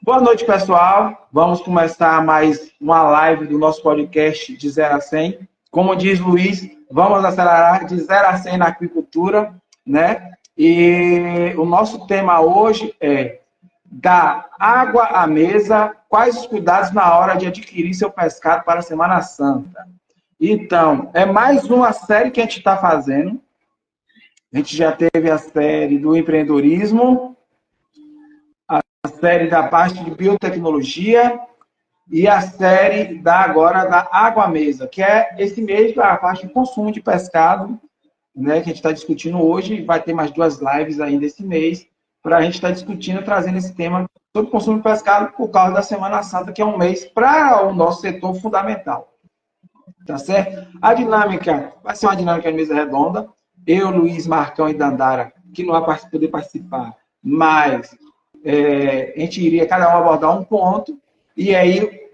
Boa noite, pessoal. Vamos começar mais uma live do nosso podcast de 0 a 100. Como diz Luiz, vamos acelerar de 0 a 100 na agricultura, né? E o nosso tema hoje é da água à mesa, quais os cuidados na hora de adquirir seu pescado para a Semana Santa. Então, é mais uma série que a gente está fazendo. A gente já teve a série do empreendedorismo, a série da parte de biotecnologia e a série agora da água à mesa, que é esse mês da parte de consumo de pescado, né, que a gente está discutindo hoje. Vai ter mais 2 lives ainda esse mês para a gente estar discutindo, trazendo esse tema sobre consumo de pescado por causa da Semana Santa, que é um mês para o nosso setor fundamental. Tá certo? A dinâmica vai ser uma dinâmica de mesa redonda. Eu, Luiz, Marcão e Dandara, que não vai poder participar, mas a gente iria cada um abordar um ponto, e aí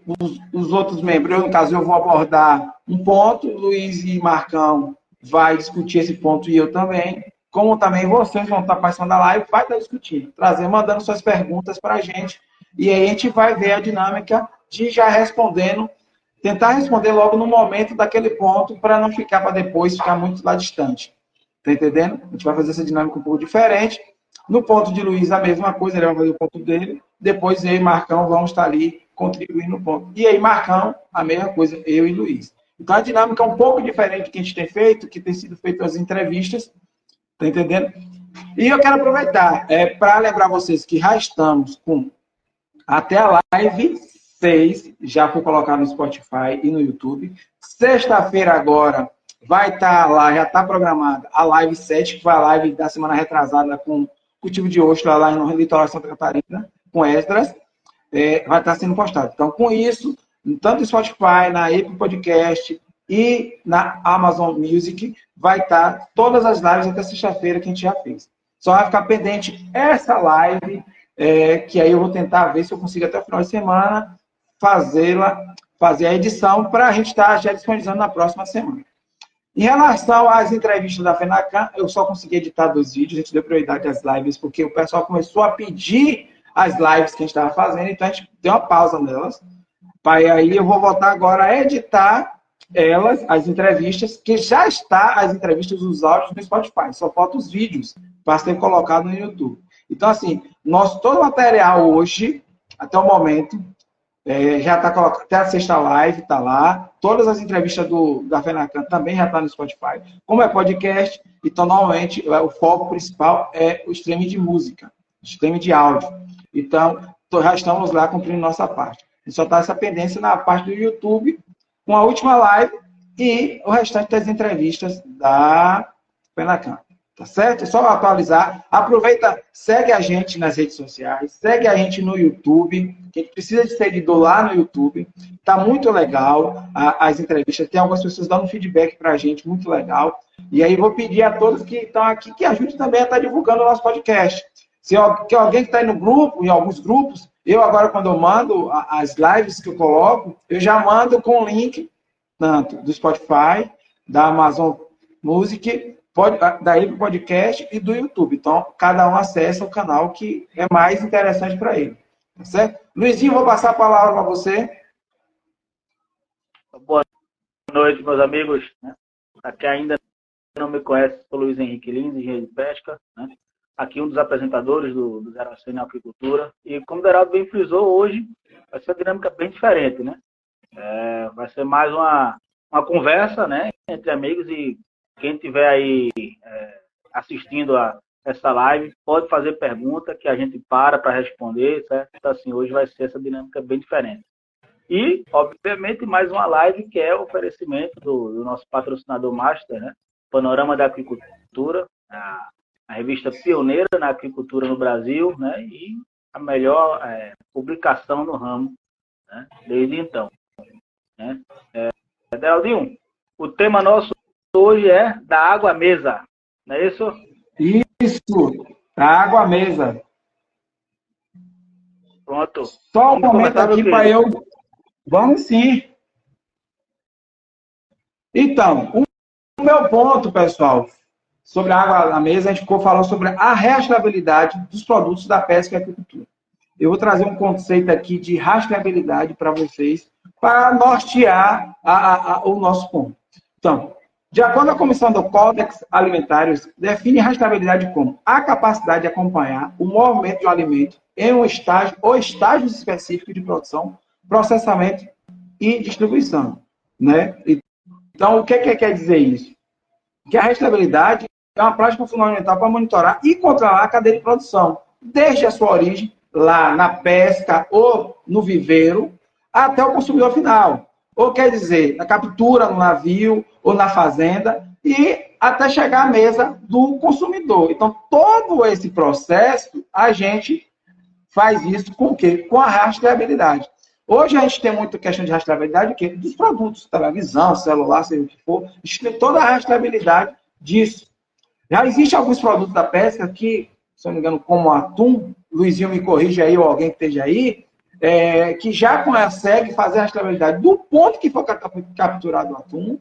os outros membros, eu, no caso, eu vou abordar um ponto, Luiz e Marcão vai discutir esse ponto e eu também, como também vocês vão estar participando da live, vai estar discutindo, mandando suas perguntas para a gente, e aí a gente vai ver a dinâmica de já respondendo, tentar responder logo no momento daquele ponto, para não ficar para depois, ficar muito lá distante. Tá entendendo? A gente vai fazer essa dinâmica um pouco diferente. No ponto de Luiz, a mesma coisa, ele vai fazer o ponto dele. Depois eu e Marcão vamos estar ali contribuindo no ponto. E aí, Marcão, a mesma coisa, eu e Luiz. Então, a dinâmica é um pouco diferente do que a gente tem feito, que tem sido feito as entrevistas. Tá entendendo? E eu quero aproveitar para lembrar vocês que já estamos com até a live 6, já foi colocado no Spotify e no YouTube. Sexta-feira agora vai estar lá, já está programada a live 7, que foi a live da semana retrasada com cultivo de ostra lá no litoral de Santa Catarina, com Esdras, vai estar sendo postado. Então, com isso, tanto no Spotify, na Apple Podcast e na Amazon Music, vai estar todas as lives até sexta-feira que a gente já fez. Só vai ficar pendente essa live, que aí eu vou tentar ver se eu consigo até o final de semana fazer a edição para a gente estar já disponibilizando na próxima semana. Em relação às entrevistas da FENACAN, eu só consegui editar 2 vídeos, a gente deu prioridade às lives, porque o pessoal começou a pedir as lives que a gente estava fazendo, então a gente deu uma pausa nelas. Aí eu vou voltar agora a editar elas, as entrevistas, que já está as entrevistas, os áudios no Spotify, só falta os vídeos para ser colocado no YouTube. Então, assim, todo o material hoje, até o momento, já está colocado, até a sexta live está lá, todas as entrevistas da FENACAN também já estão no Spotify. Como é podcast, então normalmente o foco principal é o streaming de música, o streaming de áudio. Então, já estamos lá cumprindo nossa parte. Só está essa pendência na parte do YouTube, com a última live e o restante das entrevistas da FENACAN. Tá certo? É só atualizar. Aproveita, segue a gente nas redes sociais, segue a gente no YouTube, que a gente precisa de seguidor lá no YouTube. Tá muito legal as entrevistas. Tem algumas pessoas dando feedback pra gente, muito legal. E aí vou pedir a todos que estão aqui que ajudem também a estar divulgando o nosso podcast. Se alguém que está aí no grupo, em alguns grupos, eu agora, quando eu mando as lives que eu coloco, eu já mando com o link, tanto do Spotify, da Amazon Music, da Apple Podcast e do YouTube. Então, cada um acessa o canal que é mais interessante para ele. Tá certo? Luizinho, vou passar a palavra para você. Boa noite, meus amigos. Aqui ainda não me conhece, sou Luiz Henrique Lins, engenheiro de pesca. Aqui um dos apresentadores do 0 a 100 na agricultura. E como o Deraldo bem frisou, hoje vai ser uma dinâmica bem diferente, né? Vai ser mais uma conversa, né, entre amigos, e quem estiver aí assistindo a essa live pode fazer pergunta que a gente para responder, certo? Então, assim, hoje vai ser essa dinâmica bem diferente. E, obviamente, mais uma live que é o oferecimento do nosso patrocinador master, né? Panorama da Agricultura, a revista pioneira na agricultura no Brasil, né? E a melhor publicação no ramo, né? Desde então. Né? Deraldinho, o tema nosso hoje é da água à mesa, não é isso? Isso, da água à mesa. Pronto. Só um momento aqui para eu... Vamos sim. Então, o meu ponto, pessoal, sobre a água à mesa, a gente ficou falando sobre a rastreabilidade dos produtos da pesca e agricultura. eu vou trazer um conceito aqui de rastreabilidade para vocês, para nortear o nosso ponto. Então, de acordo com a Comissão do Códex Alimentários, define rastreabilidade como a capacidade de acompanhar o movimento de um alimento em um estágio ou estágios específicos de produção, processamento e distribuição. Né? Então, o que quer dizer isso? Que a rastreabilidade é uma prática fundamental para monitorar e controlar a cadeia de produção, desde a sua origem, lá na pesca ou no viveiro, até o consumidor final. Ou quer dizer, na captura no navio ou na fazenda e até chegar à mesa do consumidor. Então, todo esse processo, a gente faz isso com o quê? Com a rastreabilidade. Hoje a gente tem muita questão de rastreabilidade dos produtos, televisão, celular, seja o que for. A gente tem toda a rastreabilidade disso. Já existem alguns produtos da pesca que, se não me engano, como o atum, Luizinho me corrige aí, ou alguém que esteja aí, que já consegue fazer a rastreabilidade do ponto que foi capturado o atum,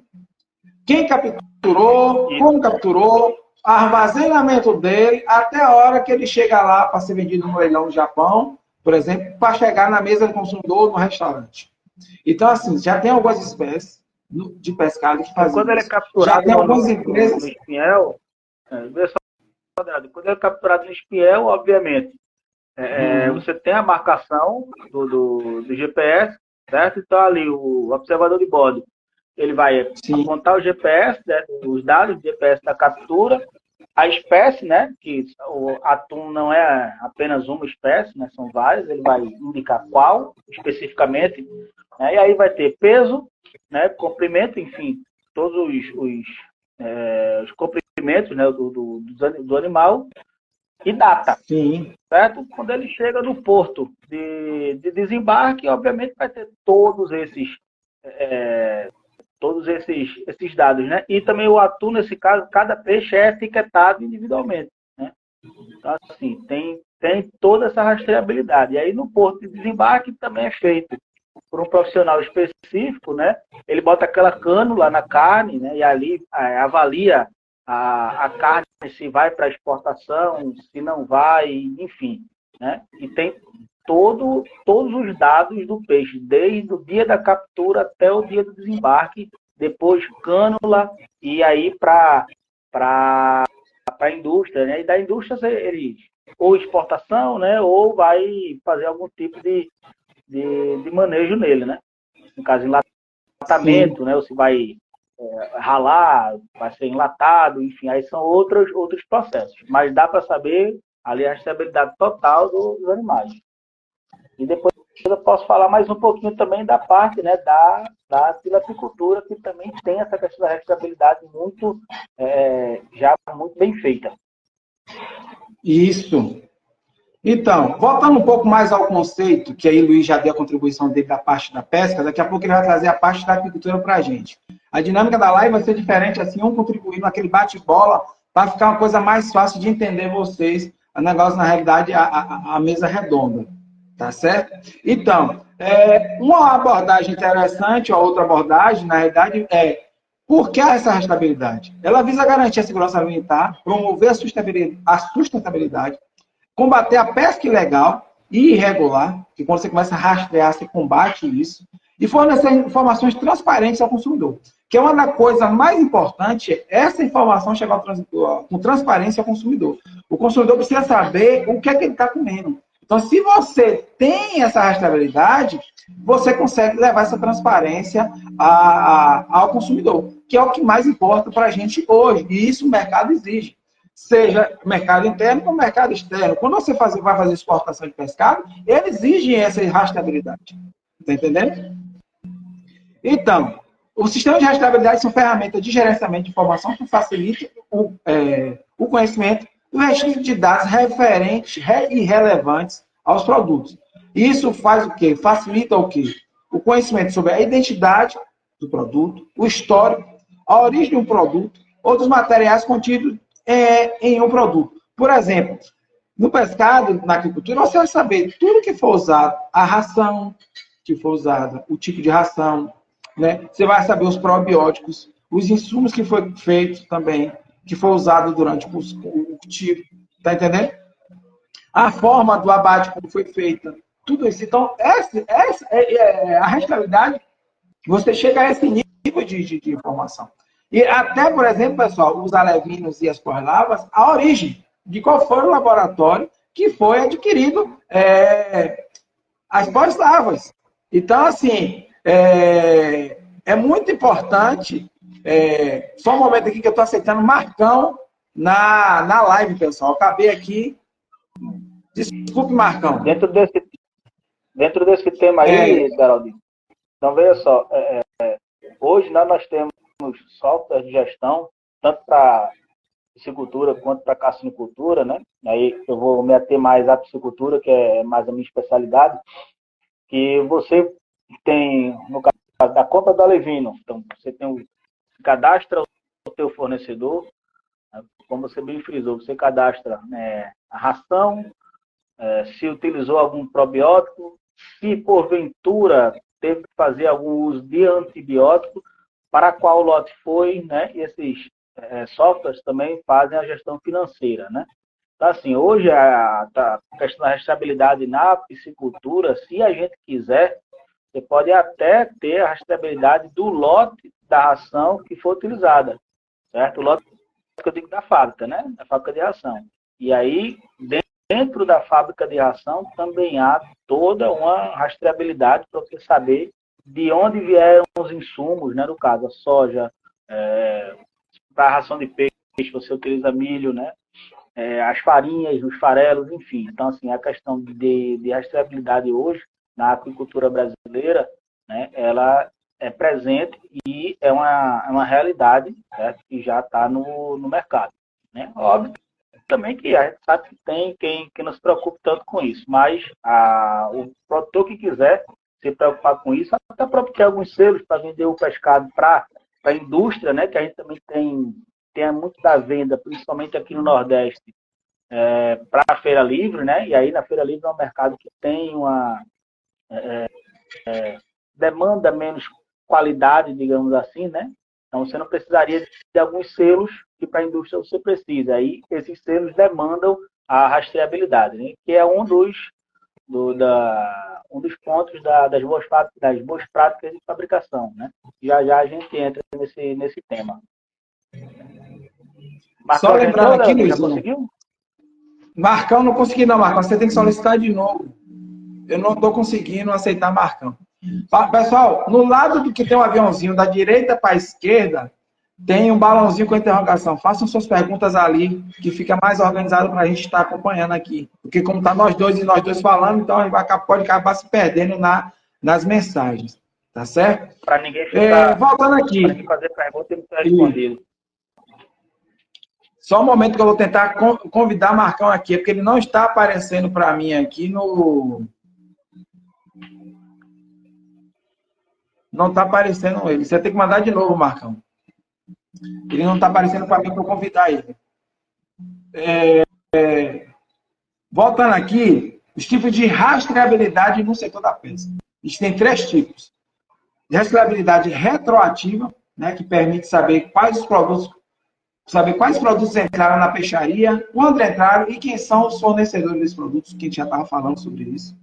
quem capturou, como capturou, armazenamento dele, até a hora que ele chega lá para ser vendido no leilão no Japão, por exemplo, para chegar na mesa do consumidor no restaurante. Então, assim, já tem algumas espécies de pescado que fazem quando ele é capturado já tem algumas empresas... no espinhel, quando ele é capturado no espinhel, obviamente, você tem a marcação do GPS, certo? Então, ali, o observador de bordo, ele vai apontar o GPS, né, os dados do GPS da captura, a espécie, né, que o atum não é apenas uma espécie, né, são várias, ele vai indicar qual especificamente, né, e aí vai ter peso, né, comprimento, enfim, todos os comprimentos, né, do animal e data. Sim. Certo? Quando ele chega no porto de desembarque, obviamente vai ter todos esses dados, né? E também o atum, nesse caso, cada peixe é etiquetado individualmente, né? Então, assim, tem toda essa rastreabilidade. E aí, no porto de desembarque também é feito por um profissional específico, né? Ele bota aquela cânula na carne, né? E ali avalia a carne, se vai para exportação, se não vai, enfim, né? E tem todos os dados do peixe, desde o dia da captura até o dia do desembarque, depois cânula, e aí para a indústria, né? E da indústria eles ou exportação, né? Ou vai fazer algum tipo de manejo nele, né? No caso, enlatamento, né? Ou se vai ralar, vai ser enlatado, enfim, aí são outros processos. Mas dá para saber ali a rastreabilidade total dos animais. E depois eu posso falar mais um pouquinho também da parte, né, da tilapicultura, que também tem essa questão da rastreabilidade já muito bem feita. Isso. Então, voltando um pouco mais ao conceito, que aí o Luiz já deu a contribuição dele da parte da pesca, daqui a pouco ele vai trazer a parte da agricultura para a gente. A dinâmica da live vai ser diferente, assim, um contribuindo naquele bate-bola, para ficar uma coisa mais fácil de entender vocês, o negócio, na realidade, a mesa redonda. Tá certo? Então, uma abordagem interessante, ou outra abordagem, na realidade, por que essa rastreabilidade? Ela visa garantir a segurança alimentar, promover a sustentabilidade, combater a pesca ilegal e irregular, que quando você começa a rastrear, você combate isso, e fornecer informações transparentes ao consumidor. Que é uma das coisas mais importantes, essa informação chegar com transparência ao consumidor. O consumidor precisa saber o que é que ele está comendo. Então, se você tem essa rastreabilidade, você consegue levar essa transparência ao consumidor, que é o que mais importa para a gente hoje. E isso o mercado exige. Seja mercado interno ou mercado externo. Quando você vai fazer exportação de pescado, ele exige essa rastreabilidade. Está entendendo? Então, os sistemas de rastreabilidade são ferramentas de gerenciamento de informação que facilitam o conhecimento do registro de dados referentes e relevantes aos produtos. Isso faz o quê? Facilita o quê? O conhecimento sobre a identidade do produto, o histórico, a origem de um produto ou dos materiais contidos em um produto. Por exemplo, no pescado, na agricultura, você vai saber tudo que for usado, a ração que for usada, o tipo de ração, né? Você vai saber os probióticos, os insumos que foi feito também, que foi usado durante o cultivo. Tá entendendo? a forma do abate, como foi feita, tudo isso. Então, essa é a rastreabilidade, você chega a esse nível de informação. E até, por exemplo, pessoal, os alevinos e as pós-lavas, a origem de qual foi o laboratório que foi adquirido as pós-lavas. Então, assim, é muito importante. Só um momento aqui que eu estou aceitando Marcão na live, pessoal. Acabei aqui. Desculpe, Marcão. Dentro desse tema aí, Geraldinho, então veja só, hoje nós temos software de gestão, tanto para piscicultura quanto para carcinicultura, né? Aí eu vou me ater mais à piscicultura, que é mais a minha especialidade, que você tem, no caso da compra do alevino, então você cadastra o teu fornecedor, como você bem frisou, você cadastra a ração, se utilizou algum probiótico, se porventura teve que fazer algum uso de antibiótico, para qual lote foi, né? E esses softwares também fazem a gestão financeira, né? Então, assim, hoje a questão da rastreabilidade na piscicultura, se a gente quiser, você pode até ter a rastreabilidade do lote da ração que for utilizada, certo? O lote que eu digo da fábrica, né? Da fábrica de ração. E aí, dentro da fábrica de ração, também há toda uma rastreabilidade para você saber de onde vieram os insumos, né? No caso, a soja, para a ração de peixe, você utiliza milho, né? As farinhas, os farelos, enfim. Então, assim, a questão de rastreabilidade hoje, na agricultura brasileira, né? Ela é presente e é uma realidade, certo? Que já está no mercado, né? Óbvio também que a gente sabe que tem quem não se preocupe tanto com isso, mas o produtor que quiser se preocupar com isso, até para obter alguns selos para vender o pescado para a indústria, né, que a gente também tem muito da venda, principalmente aqui no Nordeste, para a Feira Livre, né, e aí na Feira Livre é um mercado que tem uma demanda menos qualidade, digamos assim, né, então você não precisaria de alguns selos que para a indústria você precisa. Aí esses selos demandam a rastreabilidade, né? Que é um dos pontos das boas práticas de fabricação, né? Já a gente entra nesse tema. Marcão, só lembrando aqui, Luiz, já conseguiu? Marcão, não consegui não, Marcão. Você tem que solicitar de novo. Eu não estou conseguindo aceitar Marcão. Pessoal, no lado do que tem um aviãozinho, da direita para a esquerda, tem um balãozinho com interrogação. Façam suas perguntas ali, que fica mais organizado para a gente estar acompanhando aqui. Porque como está nós dois falando, então a gente pode acabar se perdendo nas mensagens. Tá certo? Para ninguém ficar... voltando aqui. Para ninguém fazer pergunta e não ser respondido. Só um momento que eu vou tentar convidar Marcão aqui, porque ele não está aparecendo para mim aqui no... Não está aparecendo ele. Você tem que mandar de novo, Marcão. Ele não está aparecendo para mim para eu convidar ele. Voltando aqui, os tipos de rastreabilidade no setor da pesca. A gente tem 3 tipos. Rastreabilidade retroativa, né, que permite saber quais produtos entraram na peixaria, quando entraram e quem são os fornecedores desses produtos, que a gente já estava falando sobre isso.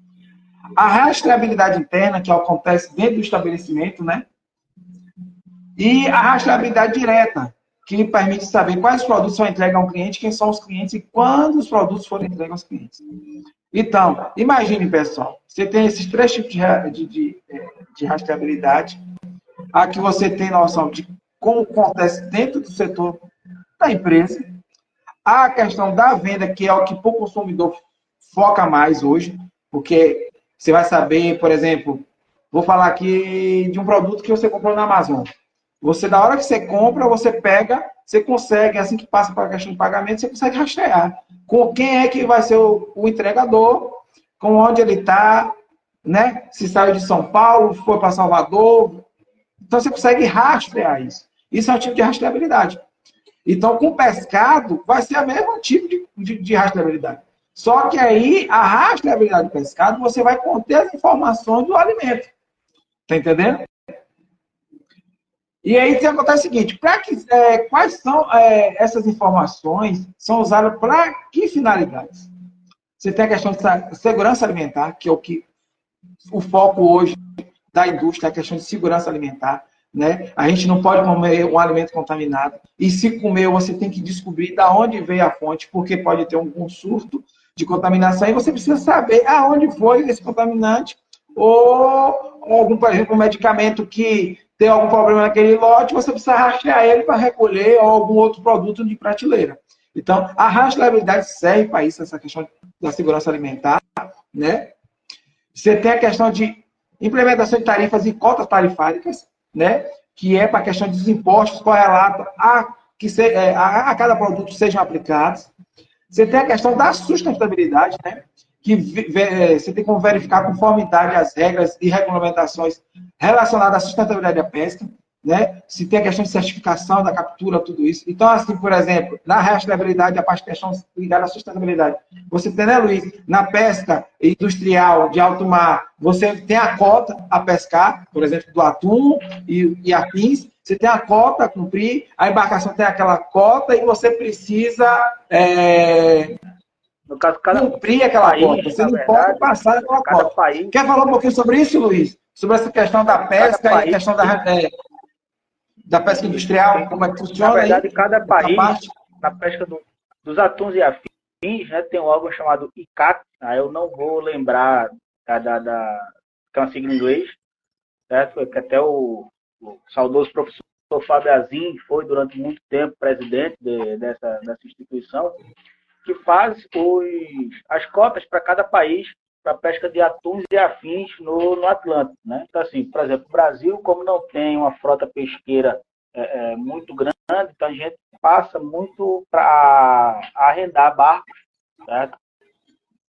A rastreabilidade interna, que acontece dentro do estabelecimento, né? E a rastreabilidade direta, que permite saber quais produtos são entregues ao cliente, quem são os clientes e quando os produtos foram entregues aos clientes. Então, imagine, pessoal, você tem esses 3 tipos de rastreabilidade. Aqui você tem noção de como acontece dentro do setor da empresa. A questão da venda, que é o que o consumidor foca mais hoje, porque você vai saber, por exemplo, vou falar aqui de um produto que você comprou na Amazon. Você, da hora que você compra, você pega, você consegue, assim que passa para a questão de pagamento, você consegue rastrear com quem é que vai ser o entregador, com onde ele está, né? Se saiu de São Paulo, foi para Salvador. Então, você consegue rastrear isso. Isso é um tipo de rastreabilidade. Então, com pescado, vai ser o mesmo tipo de rastreabilidade. Só que aí, a rastreabilidade do pescado, você vai conter as informações do alimento. Tá entendendo? E aí, acontece o seguinte, quais são essas informações, são usadas para que finalidades? Você tem a questão de segurança alimentar, que é o foco hoje da indústria, a questão de segurança alimentar. Né? A gente não pode comer um alimento contaminado. E se comer, você tem que descobrir de onde veio a fonte, porque pode ter um surto de contaminação e você precisa saber aonde foi esse contaminante ou algum, por exemplo, um medicamento que tem algum problema naquele lote, você precisa rastrear ele para recolher ou algum outro produto de prateleira. Então, a rastreabilidade serve para isso, essa questão da segurança alimentar, né? Você tem a questão de implementação de tarifas e cotas tarifárias, né? Que é para a questão dos impostos correlatos a cada produto sejam aplicados. Você tem a questão da sustentabilidade, né? Que você tem como verificar a conformidade às regras e regulamentações relacionadas à sustentabilidade da pesca, né? Se tem a questão de certificação da captura, tudo isso. Então, assim, por exemplo, na rastreabilidade, a parte de questão ligada à sustentabilidade. Você tem, né, Luiz? Na pesca industrial de alto mar, você tem a cota a pescar, por exemplo, do atum e afins. Você tem a cota a cumprir, a embarcação tem aquela cota e você precisa no caso, cumprir aquela cota. Você não pode passar daquela cota. Quer falar um pouquinho sobre isso, Luiz? Sobre essa questão da pesca e a questão da pesca industrial, como é que funciona? Na verdade, aí, cada país, na pesca dos atuns e afins, né, tem um órgão chamado ICAT, eu não vou lembrar que é uma sigla em inglês, certo? Que até o saudoso professor Fábio Azim foi durante muito tempo presidente dessa instituição, que faz as cotas para cada país para pesca de atuns e afins no Atlântico, né? Então, assim, por exemplo, o Brasil, como não tem uma frota pesqueira muito grande, então a gente passa muito para arrendar barcos, certo?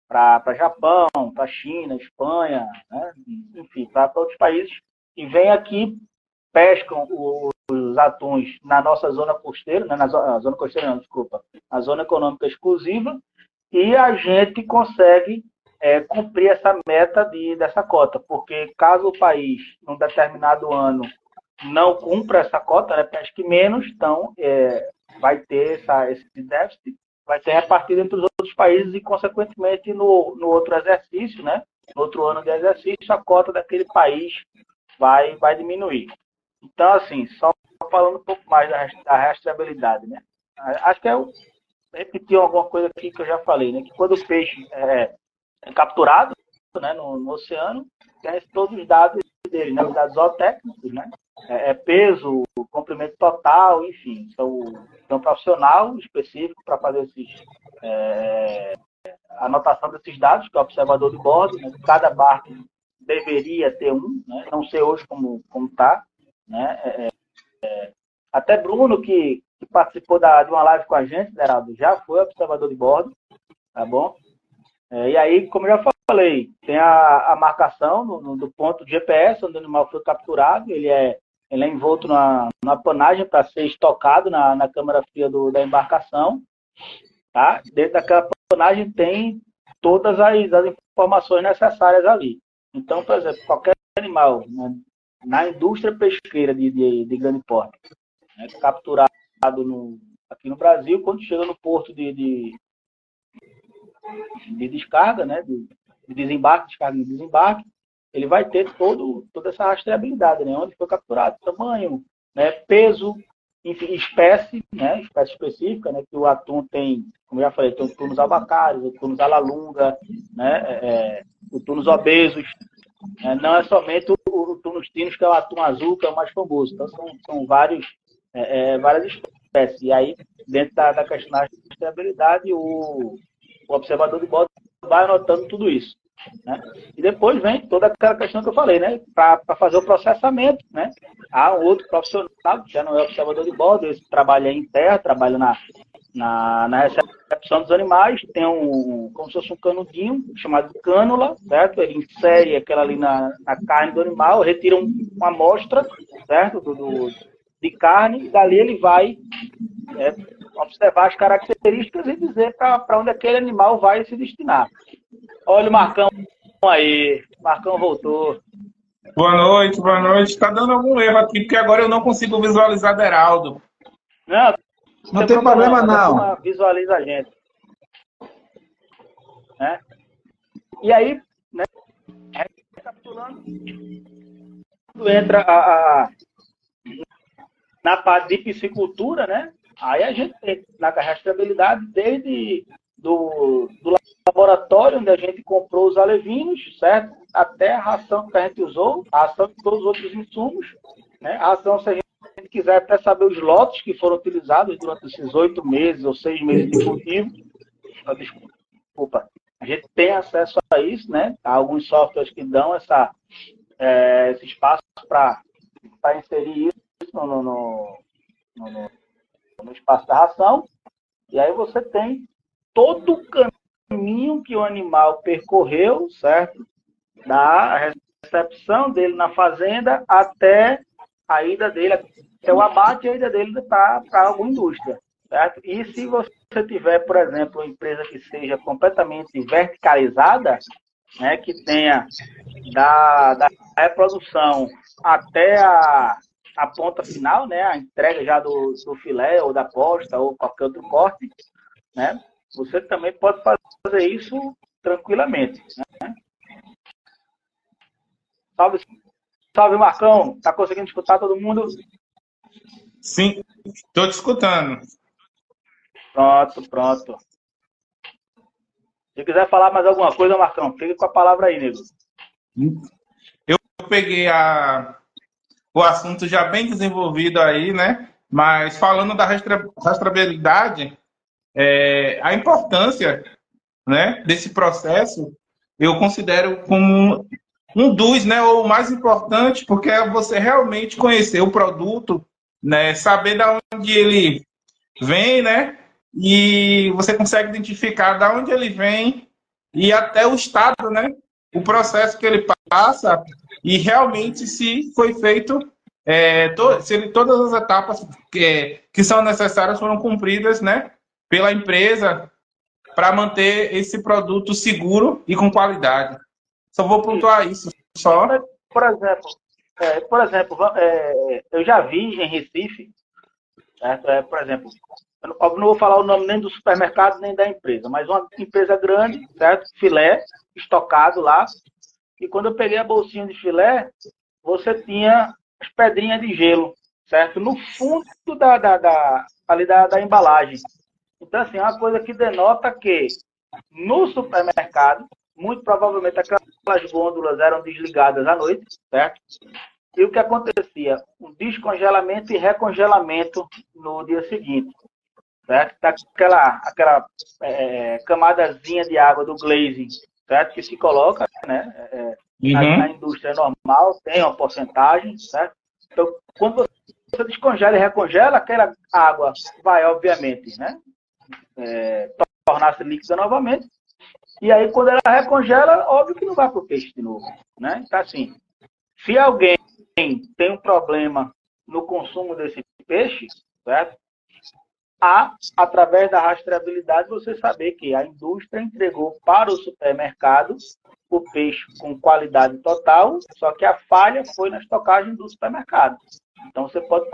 Para Japão, para China, Espanha, né? Enfim, para outros países, e vem aqui, pescam os atuns na nossa zona costeira, né? Na zona costeira não, desculpa, a zona econômica exclusiva, e a gente consegue cumprir essa meta dessa cota, porque caso o país, num determinado ano, não cumpra essa cota, né, pesque menos, então vai ter esse déficit, vai ser repartido entre os outros países e, consequentemente, no outro exercício, né, no outro ano de exercício, a cota daquele país vai diminuir. Então, assim, só falando um pouco mais da rastreabilidade, né, acho que eu repeti alguma coisa aqui que eu já falei, né, que quando o peixe é capturado, né, no oceano, tem todos os dados dele, né, os dados zootécnicos, né, peso, comprimento total, enfim, tem um profissional específico para fazer a anotação desses dados, que é o observador de bordo, né, cada barco deveria ter um, né, não sei hoje como está, né, até Bruno, que participou de uma live com a gente, Geraldo, já foi observador de bordo, tá bom? E aí, como eu já falei, tem a marcação do ponto de GPS, onde o animal foi capturado, ele é envolto na panagem para ser estocado na câmara fria da embarcação, tá? Dentro daquela panagem tem todas as informações necessárias ali. Então, por exemplo, qualquer animal, né, na indústria pesqueira de grande porte, né, capturado aqui no Brasil, quando chega no porto de descarga, né, de desembarque, descarga e desembarque, ele vai ter toda essa rastreabilidade, né, onde foi capturado, tamanho, né, peso, enfim, espécie, né, espécie específica, né, que o atum tem, como eu já falei, tem o tunus albacários, o tunus alalunga, né, o tunus obesos, não é somente o tunus tinus, que é o atum azul, que é o mais famoso, então são várias espécies, e aí, dentro da questão da rastreabilidade, o observador de bordo vai anotando tudo isso, né? E depois vem toda aquela questão que eu falei, né? Para fazer o processamento, né? Há um outro profissional, que já não é observador de bordo, ele trabalha em terra, trabalha na recepção dos animais, tem como se fosse um canudinho, chamado cânula, certo? Ele insere aquela ali na carne do animal, retira uma amostra, certo? De carne, e dali ele vai observar as características e dizer para onde aquele animal vai se destinar. Olha o Marcão aí. Marcão voltou. Boa noite, boa noite. Está dando algum erro aqui, porque agora eu não consigo visualizar Deraldo. Não tem problema não. Visualiza a gente. né? E aí, né, recapitulando, entra na parte de piscicultura, né? Aí a gente tem na rastreabilidade desde do laboratório, onde a gente comprou os alevinos, certo? Até a ração que a gente usou, a ração de todos os outros insumos, né? A ração, se a gente quiser até saber os lotes que foram utilizados durante esses 8 meses ou 6 meses de cultivo, desculpa, a gente tem acesso a isso, né? Há alguns softwares que dão esse espaço para inserir isso no espaço da ração. E aí você tem todo o caminho que o animal percorreu, certo? Da recepção dele na fazenda até a ida dele, até o abate e a ida dele para alguma indústria, certo? E se você tiver, por exemplo, uma empresa que seja completamente verticalizada, né, que tenha da reprodução até a ponta final, né, a entrega já do filé ou da posta ou qualquer outro corte, né, você também pode fazer isso tranquilamente, né? Salve, salve, Marcão. Tá conseguindo escutar todo mundo? Sim, estou te escutando. Pronto. Se quiser falar mais alguma coisa, Marcão, fique com a palavra aí, nego. Eu peguei o assunto já bem desenvolvido aí, né? Mas falando da rastreabilidade, a importância, né, desse processo, eu considero como um dos, né, ou o mais importante, porque é você realmente conhecer o produto, né, saber de onde ele vem, né, e você consegue identificar de onde ele vem e até o estado, né, o processo que ele passa e realmente se foi feito, se todas as etapas que são necessárias foram cumpridas, né, pela empresa para manter esse produto seguro e com qualidade. Só vou pontuar isso. Só. Por exemplo, eu já vi em Recife, certo? Por exemplo, eu não vou falar o nome nem do supermercado nem da empresa, mas uma empresa grande, certo? Filé estocado lá. E quando eu peguei a bolsinha de filé, você tinha as pedrinhas de gelo, certo? No fundo ali da embalagem. Então, assim, é uma coisa que denota que no supermercado, muito provavelmente aquelas gôndolas eram desligadas à noite, certo? E o que acontecia? Um descongelamento e recongelamento no dia seguinte, certo? Aquela camadazinha de água do glazing, certo? Que se coloca, né? Na indústria normal, tem uma porcentagem, certo? Então, quando você descongela e recongela, aquela água vai, obviamente, né? Tornar-se líquida novamente. E aí, quando ela recongela, óbvio que não vai para o peixe de novo, né? Então, assim, se alguém tem um problema no consumo desse peixe, certo? Através da rastreabilidade, você saber que a indústria entregou para o supermercado o peixe com qualidade total, só que a falha foi na estocagem do supermercado. Então, você pode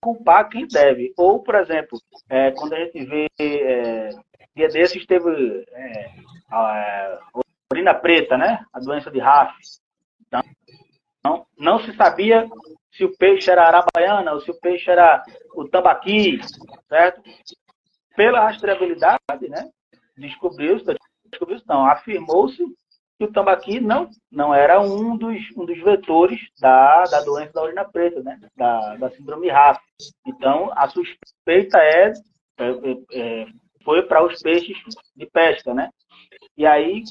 culpar quem deve. Ou, por exemplo, quando a gente vê, dia desses teve urina preta, né? A doença de RAF. Então, não se sabia se o peixe era arabaiana ou se o peixe era o tambaqui, certo? Pela rastreabilidade, né? Afirmou-se que o tambaqui não era um dos vetores da doença da urina preta, né? Da síndrome RAF. Então, a suspeita foi para os peixes de pesca, né? E aí,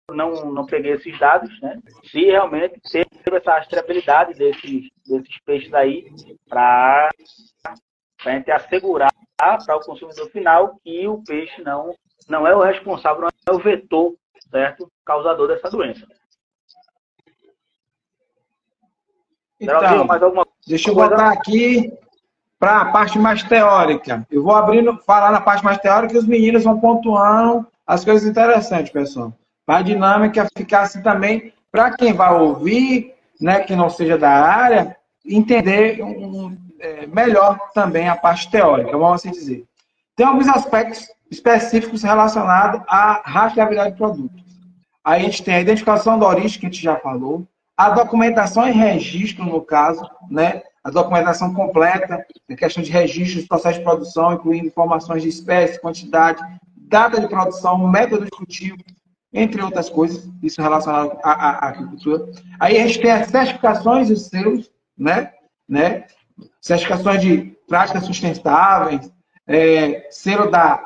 eu não peguei esses dados, né? Se realmente teve essa rastreabilidade desses peixes aí para a gente assegurar para o consumidor final que o peixe não é o responsável, não é o vetor, certo? Causador dessa doença. Então, deixa eu botar aqui para a parte mais teórica. Eu vou falar na parte mais teórica e os meninos vão pontuando as coisas interessantes, pessoal. Para a dinâmica ficar assim também, para quem vai ouvir, né, que não seja da área, entender melhor também a parte teórica, vamos assim dizer. Tem alguns aspectos específicos relacionados à rastreabilidade de produtos. Aí a gente tem a identificação da origem, que a gente já falou, a documentação e registro, no caso, né? A documentação completa, a questão de registro dos processos de produção, incluindo informações de espécie, quantidade, data de produção, método de cultivo, entre outras coisas, isso relacionado à agricultura. Aí a gente tem as certificações e os selos, né? Certificações de práticas sustentáveis, selo da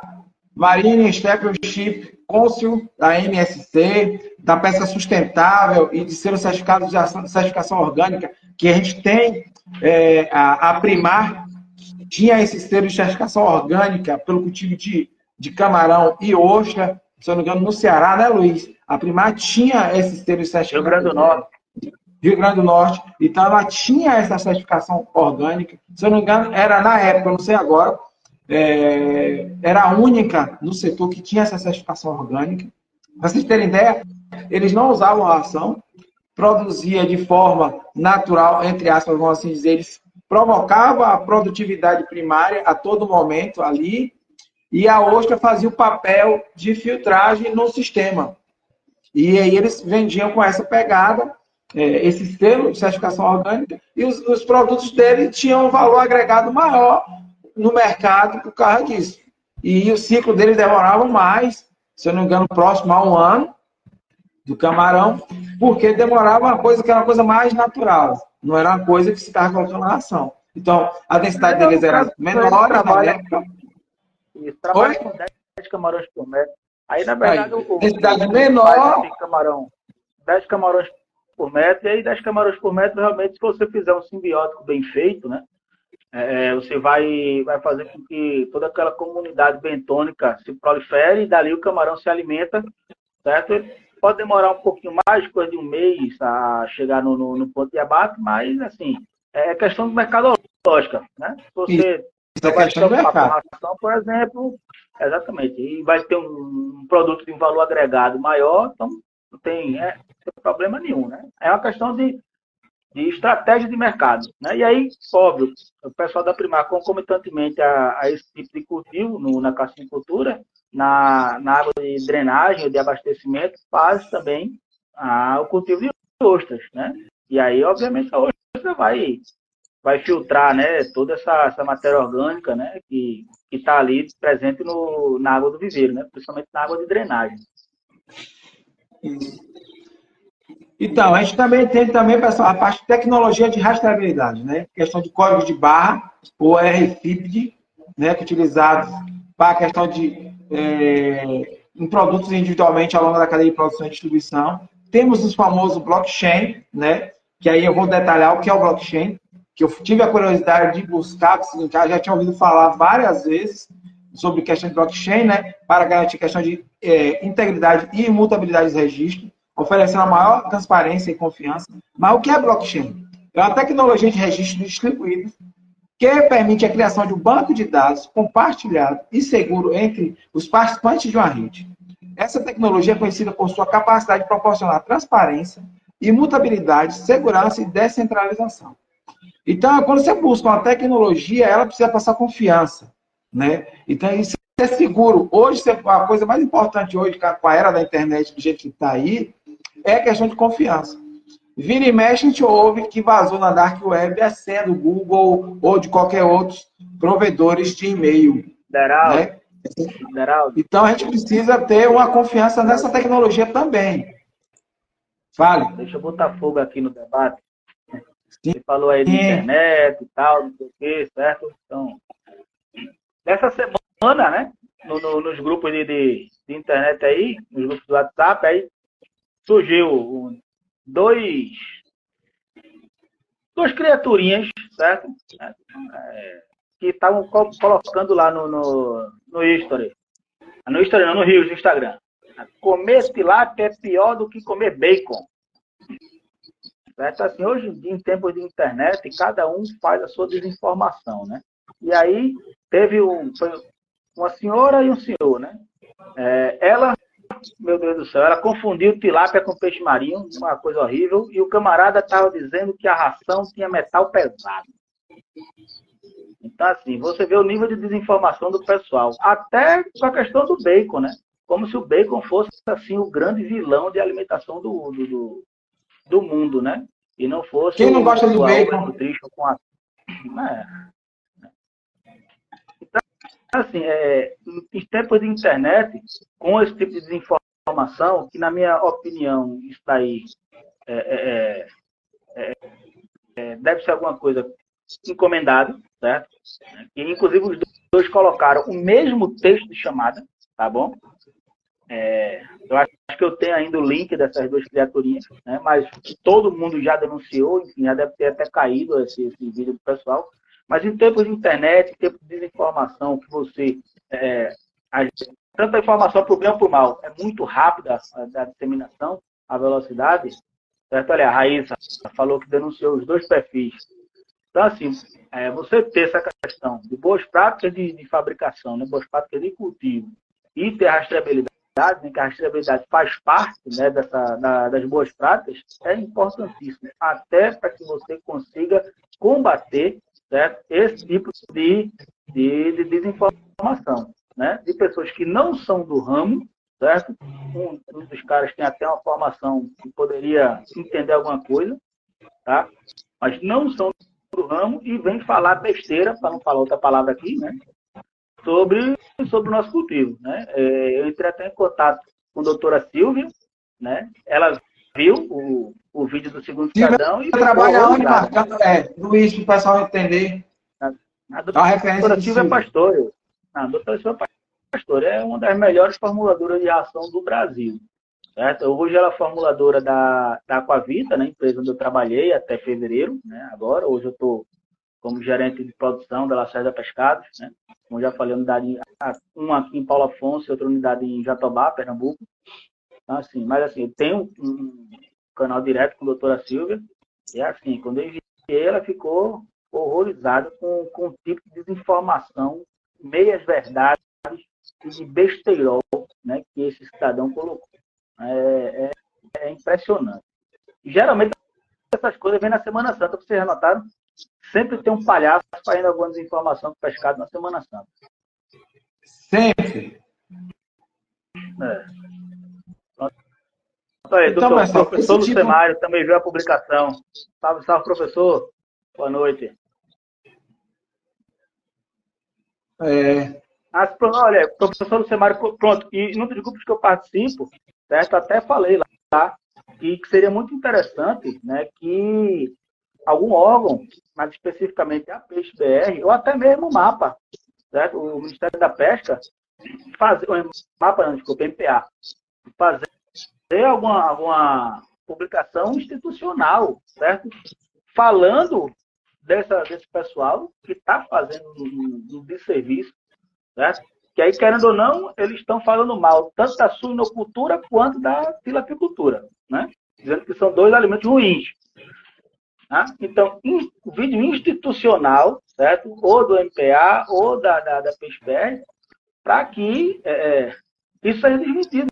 Marine Stewardship Council, da MSC, da pesca sustentável e de selo certificado de certificação orgânica, que a gente tem a Primar, tinha esse selo de certificação orgânica pelo cultivo de camarão e ostra, se eu não me engano, no Ceará, né, Luiz? A Primar tinha esse selo de certificação. Rio Grande do Norte. Rio Grande do Norte. Então, ela tinha essa certificação orgânica. Se eu não me engano, era na época, não sei agora, era a única no setor que tinha essa certificação orgânica. Para vocês terem ideia, eles não usavam a ração, produzia de forma natural, entre aspas, vamos assim dizer, eles provocavam a produtividade primária a todo momento ali, e a ostra fazia o papel de filtragem no sistema. E aí eles vendiam com essa pegada, esse selo de certificação orgânica, e os produtos dele tinham um valor agregado maior no mercado por causa disso. E o ciclo deles demorava mais, se eu não me engano, próximo a 1 ano, do camarão, porque demorava uma coisa que era uma coisa mais natural, não era uma coisa que se estava colocando na ração. Então, a densidade deles era menor na época. Isso, trabalha com 10 camarões por metro. Aí, na verdade, densidade menor. 10 camarões por metro, e aí 10 camarões por metro, realmente, se você fizer um simbiótico bem feito, né? Você vai fazer com que toda aquela comunidade bentônica se prolifere e dali o camarão se alimenta, certo? Pode demorar um pouquinho mais, coisa de um mês, a chegar no ponto de abate, mas, assim, é questão de mercadológica, né? Se você vai ter uma ração, por exemplo, exatamente, e vai ter um produto de um valor agregado maior, então não tem problema nenhum, né? É uma questão de estratégia de mercado, né? E aí, óbvio, o pessoal da Primar, concomitantemente a esse tipo de cultivo na cassinicultura, na água de drenagem ou de abastecimento, faz também o cultivo de ostras, né? E aí, obviamente, a ostra vai filtrar, né, toda essa matéria orgânica, né, que está ali presente na água do viveiro, né, principalmente na água de drenagem. Então, a gente também tem, pessoal, a parte de tecnologia de rastreabilidade, né? Questão de código de barra, ou RFID, né? Que é utilizado para a questão de em produtos individualmente ao longo da cadeia de produção e distribuição. Temos os famosos blockchain, né? Que aí eu vou detalhar o que é o blockchain, que eu tive a curiosidade de buscar, porque já tinha ouvido falar várias vezes sobre questão de blockchain, né? Para garantir questão de integridade e imutabilidade dos registros, oferecendo a maior transparência e confiança. Mas o que é blockchain? É uma tecnologia de registro distribuído que permite a criação de um banco de dados compartilhado e seguro entre os participantes de uma rede. Essa tecnologia é conhecida por sua capacidade de proporcionar transparência, imutabilidade, segurança e descentralização. Então, quando você busca uma tecnologia, ela precisa passar confiança, né? Então, isso é seguro. Hoje, a coisa mais importante hoje, com a era da internet, do jeito que está aí, é a questão de confiança. Vira e mexe, a gente ouve que vazou na Dark Web a senha do Google ou de qualquer outros provedores de e-mail. Né? Então, a gente precisa ter uma confiança nessa tecnologia também. Fale. Deixa eu botar fogo aqui no debate. Você falou aí de internet e tal, não sei o quê, certo? Então, nessa semana, né, nos grupos de internet aí, nos grupos do WhatsApp, aí surgiu duas criaturinhas, certo? Que estavam colocando lá no History. No History não, no Reels, no Instagram. Comer tilápia é pior do que comer bacon. Certo? Assim, hoje em dia, em tempos de internet, cada um faz a sua desinformação, né? E aí teve uma senhora e um senhor, né? Ela, meu Deus do céu, ela confundiu tilápia com peixe marinho, uma coisa horrível, e o camarada estava dizendo que a ração tinha metal pesado. Então, assim, você vê o nível de desinformação do pessoal. Até com a questão do bacon, né? Como se o bacon fosse, assim, o grande vilão de alimentação do mundo, né? E não fosse Quem não gosta de a bacon? overnutrition com a... Né? Então, assim, em tempos de internet, com esse tipo de desinformação, que, na minha opinião, isso daí deve ser alguma coisa encomendada, certo? E, inclusive, os dois colocaram o mesmo texto de chamada, tá bom? Eu acho que eu tenho ainda o link dessas duas criaturinhas, né? Mas todo mundo já denunciou, enfim, já deve ter até caído esse vídeo do pessoal. Mas em tempos de internet, em tempos de desinformação, que você... tanto a informação para o bem ou para o mal, é muito rápida a disseminação, a velocidade, certo? Olha, a Raíssa falou que denunciou os dois perfis. Então, assim, você ter essa questão de boas práticas de fabricação, né? Boas práticas de cultivo e ter rastreabilidade, né? Que a rastreabilidade faz parte, né, das boas práticas, é importantíssimo, até para que você consiga combater, certo? Esse tipo de desinformação, né? De pessoas que não são do ramo, certo? Um dos caras tem até uma formação que poderia entender alguma coisa, tá? Mas não são do ramo e vem falar besteira, para não falar outra palavra aqui, né? Sobre o nosso cultivo, né? Eu entrei até em contato com a doutora Silvia, né? Ela viu o vídeo do Segundo Cidadão e trabalha onde, marcando, Luiz, para o pessoal entender. A doutora Silvia é pastora. A doutora Silvia é pastora, é uma das melhores formuladoras de ação do Brasil. Certo? Hoje ela é formuladora da Aquavita, né, empresa onde eu trabalhei até fevereiro, né, agora. Hoje eu estou como gerente de produção da Lacerda Pescados, né, como já falei, unidade, uma aqui em Paulo Afonso e outra unidade em Jatobá, Pernambuco. Então, assim, mas assim, eu tenho um canal direto com a doutora Silvia, e assim, quando eu enviei, ela ficou horrorizada com o tipo de desinformação, meias verdades e de besteirol, né, que esse cidadão colocou. É impressionante. Geralmente essas coisas vêm na Semana Santa, vocês já notaram? Sempre tem um palhaço fazendo alguma desinformação do pescado na Semana Santa. Sempre. Então, aí, então, doutor, pessoal, professor tipo... Lucemário também viu a publicação. Salve, salve, professor. Boa noite. Olha, professor Lucemário, pronto, e num dos grupos que eu participo, certo? Até falei lá que seria muito interessante, né, que algum órgão, mais especificamente a Peixe BR, ou até mesmo o MAPA, certo? O Ministério da Pesca, MPA, fazer alguma publicação institucional, certo? Falando desse pessoal que está fazendo um desserviço, certo? Que aí, querendo ou não, eles estão falando mal tanto da suinocultura quanto da tilapicultura, né? Dizendo que são dois alimentos ruins. Tá? Então, o vídeo institucional, certo? Ou do MPA ou da PSPR, para que isso seja desmentido,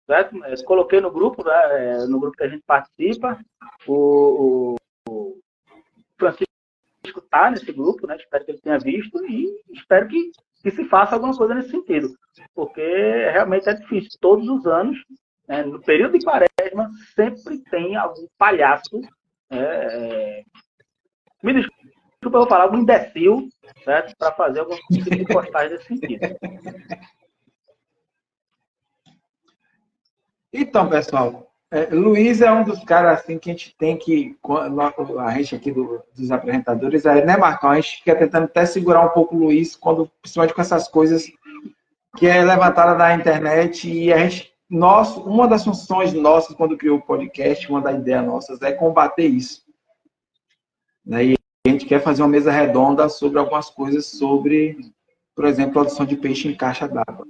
certo? Coloquei no grupo, né, no grupo que a gente participa, o Francisco está nesse grupo, né? Espero que ele tenha visto e espero que se faça alguma coisa nesse sentido, porque realmente é difícil. Todos os anos, né, no período de Quaresma, sempre tem algum palhaço, me desculpa, eu vou falar, algum imbecil, certo? Para fazer algum tipo de postagem nesse sentido. Então, pessoal, Luiz é um dos caras assim que a gente tem que, a gente aqui dos apresentadores, né, Marcão? A gente fica tentando até segurar um pouco o Luiz, principalmente com essas coisas que é levantada na internet, e a gente, uma das funções nossas quando criou o podcast, uma das ideias nossas é combater isso. Né? E a gente quer fazer uma mesa redonda sobre algumas coisas sobre, por exemplo, produção de peixe em caixa d'água.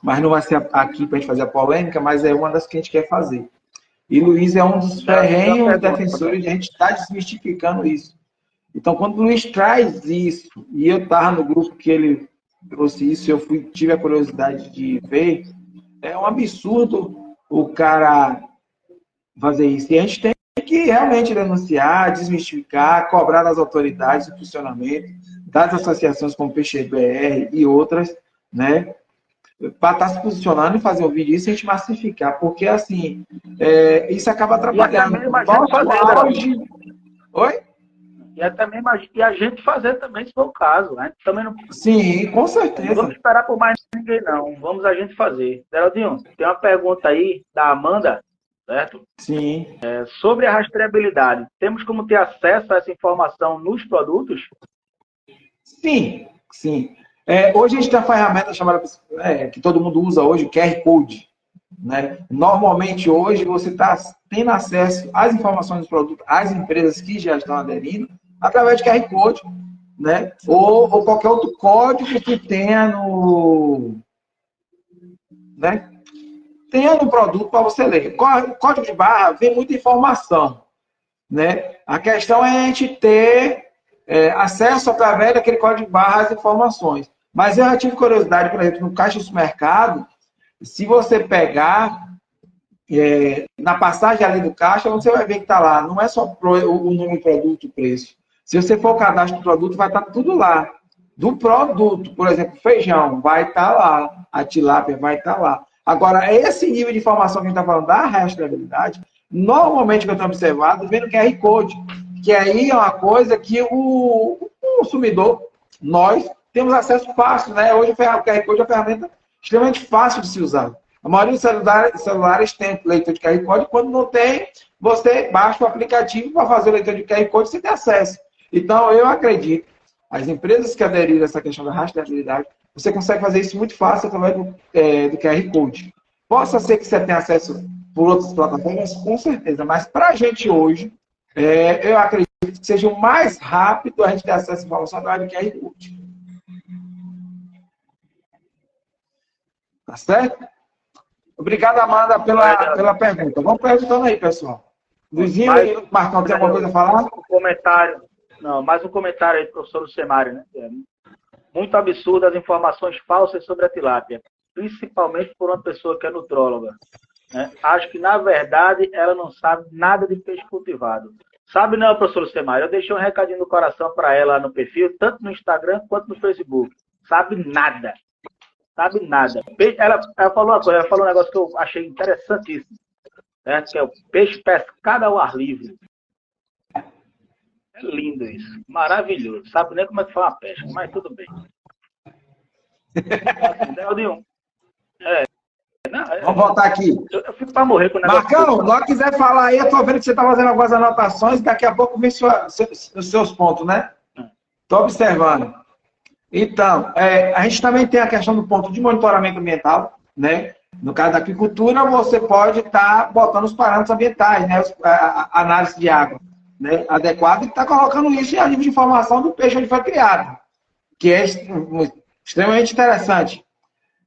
Mas não vai ser aqui para a gente fazer a polêmica, mas é uma das que a gente quer fazer. E Luiz é um dos ferrenhos defensores de a gente estar desmistificando isso. Então, quando o Luiz traz isso, e eu estava no grupo que ele trouxe isso, eu tive a curiosidade de ver, é um absurdo o cara fazer isso. E a gente tem que realmente denunciar, desmistificar, cobrar das autoridades o funcionamento, das associações como Peixe BR e outras, né? Para estar se posicionando e fazer um vídeo isso, a gente massificar, porque assim, isso acaba atrapalhando. E até mesmo a gente fazer, hoje... Oi? E até mesmo a gente fazer também, se for o caso. Né? Também não, Sim, com não certeza. vamos esperar por mais ninguém, não. Vamos a gente fazer. Geraldinho, tem uma pergunta aí da Amanda, certo? Sim. Sobre a rastreabilidade. Temos como ter acesso a essa informação nos produtos? Sim, sim. Hoje a gente tem uma ferramenta chamada, que todo mundo usa hoje, o QR Code. Né? Normalmente, hoje, você está tendo acesso às informações dos produtos, às empresas que já estão aderindo, através de QR Code, né? Ou qualquer outro código que tenha no... Né? Tenha no produto para você ler. O código de barra vem muita informação. Né? A questão é a gente ter acesso através daquele código de barra às informações. Mas eu já tive curiosidade, por exemplo, no caixa do supermercado, se você pegar na passagem ali do caixa, você vai ver que está lá. Não é só o nome do produto, o preço. Se você for o cadastro do produto, vai estar tudo lá. Do produto, por exemplo, feijão, vai estar lá. A tilápia vai estar lá. Agora, esse nível de informação que a gente está falando da rastreabilidade, normalmente que eu tenho observado, vem no QR Code, que aí é uma coisa que o consumidor, nós, temos acesso fácil, né? Hoje o QR Code é uma ferramenta extremamente fácil de se usar. A maioria dos celulares tem leitor de QR Code, quando não tem, você baixa o aplicativo para fazer o leitor de QR Code e você tem acesso. Então, eu acredito, as empresas que aderiram a essa questão da rastreabilidade, você consegue fazer isso muito fácil através do QR Code. Possa ser que você tenha acesso por outras plataformas, com certeza, mas para a gente hoje, eu acredito que seja o mais rápido a gente ter acesso à informação através do QR Code. Tá certo? Obrigado, Amanda, pela pergunta. Vamos perguntando aí, pessoal. Luizinho e Marcão, tem alguma coisa a falar? Um comentário. Não, mais um comentário aí do professor Lucemário, né? Muito absurdo as informações falsas sobre a tilápia, principalmente por uma pessoa que é nutróloga. Né? Acho que, na verdade, ela não sabe nada de peixe cultivado. Sabe não, professor Lucemário? Eu deixei um recadinho no coração para ela no perfil, tanto no Instagram quanto no Facebook. Sabe nada. Sabe nada. Ela falou uma coisa, ela falou um negócio que eu achei interessantíssimo. Né? Que é o peixe pescado ao ar livre. É lindo isso. Maravilhoso. Sabe nem como é que fala uma pesca, mas tudo bem. Vamos voltar aqui. Eu fico para morrer com o negócio. Marcão, não quiser falar aí, eu tô vendo que você está fazendo algumas anotações, daqui a pouco vem os seus pontos, né? Estou observando. Então, a gente também tem a questão do ponto de monitoramento ambiental, né? No caso da aquicultura, você pode estar botando os parâmetros ambientais, né? A análise de água, né? Adequada, e está colocando isso em nível de informação do peixe onde foi criado, que é extremamente interessante.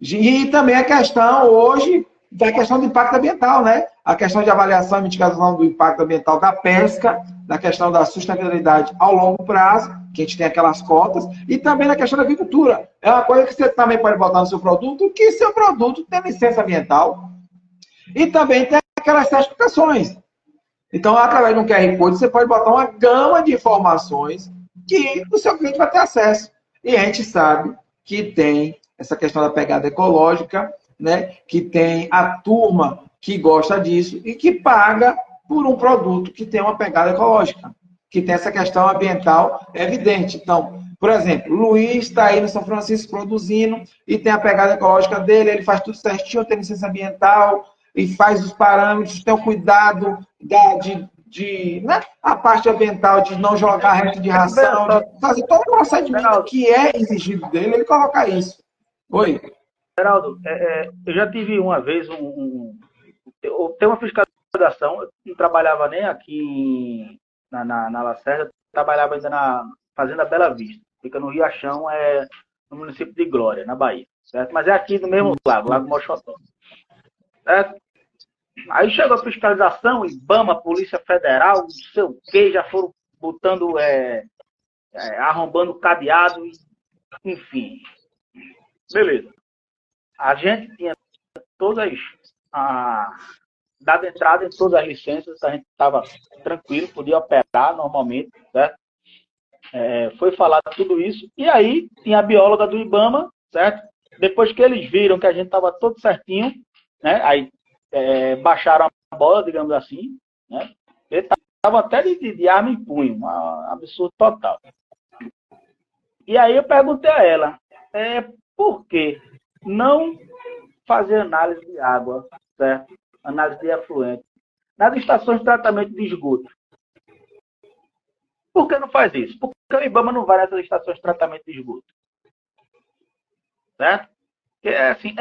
E também a questão, hoje, da questão do impacto ambiental, né? A questão de avaliação e mitigação do impacto ambiental da pesca, da questão da sustentabilidade ao longo prazo, que a gente tem aquelas cotas, e também na questão da agricultura. É uma coisa que você também pode botar no seu produto, que seu produto tem licença ambiental. E também tem aquelas certificações. Então, através de um QR Code, você pode botar uma gama de informações que o seu cliente vai ter acesso. E a gente sabe que tem essa questão da pegada ecológica, né? Que tem a turma que gosta disso e que paga por um produto que tem uma pegada ecológica, que tem essa questão ambiental evidente. Então, por exemplo, o Luiz está aí no São Francisco produzindo e tem a pegada ecológica dele, ele faz tudo certinho, tem licença ambiental e faz os parâmetros, tem o cuidado né? A parte ambiental de não jogar resto de ração, de fazer todo o procedimento que é exigido dele, ele coloca isso. Oi. Geraldo, eu já tive uma vez tem uma fiscalização, eu não trabalhava nem aqui na Lacerda, trabalhava ainda na Fazenda Bela Vista, fica no Riachão, no município de Glória, na Bahia, certo? Mas é aqui no mesmo Lago Mochotó, certo? Aí chegou a fiscalização, IBAMA, Polícia Federal, não sei o que, já foram botando, arrombando cadeado, enfim. Beleza. A gente tinha dado entrada em todas as licenças, a gente estava tranquilo, podia operar normalmente, certo? foi falado tudo isso, e aí tinha a bióloga do IBAMA, certo? Depois que eles viram que a gente estava todo certinho, né? Aí baixaram a bola, digamos assim, né? Ele estava até de arma em punho, um absurdo total. E aí eu perguntei a ela, por que não fazer análise de água, certo? Análise de efluente, nas estações de tratamento de esgoto? Por que não faz isso? Porque o IBAMA não vai nessas estações de tratamento de esgoto. Certo? Porque, assim,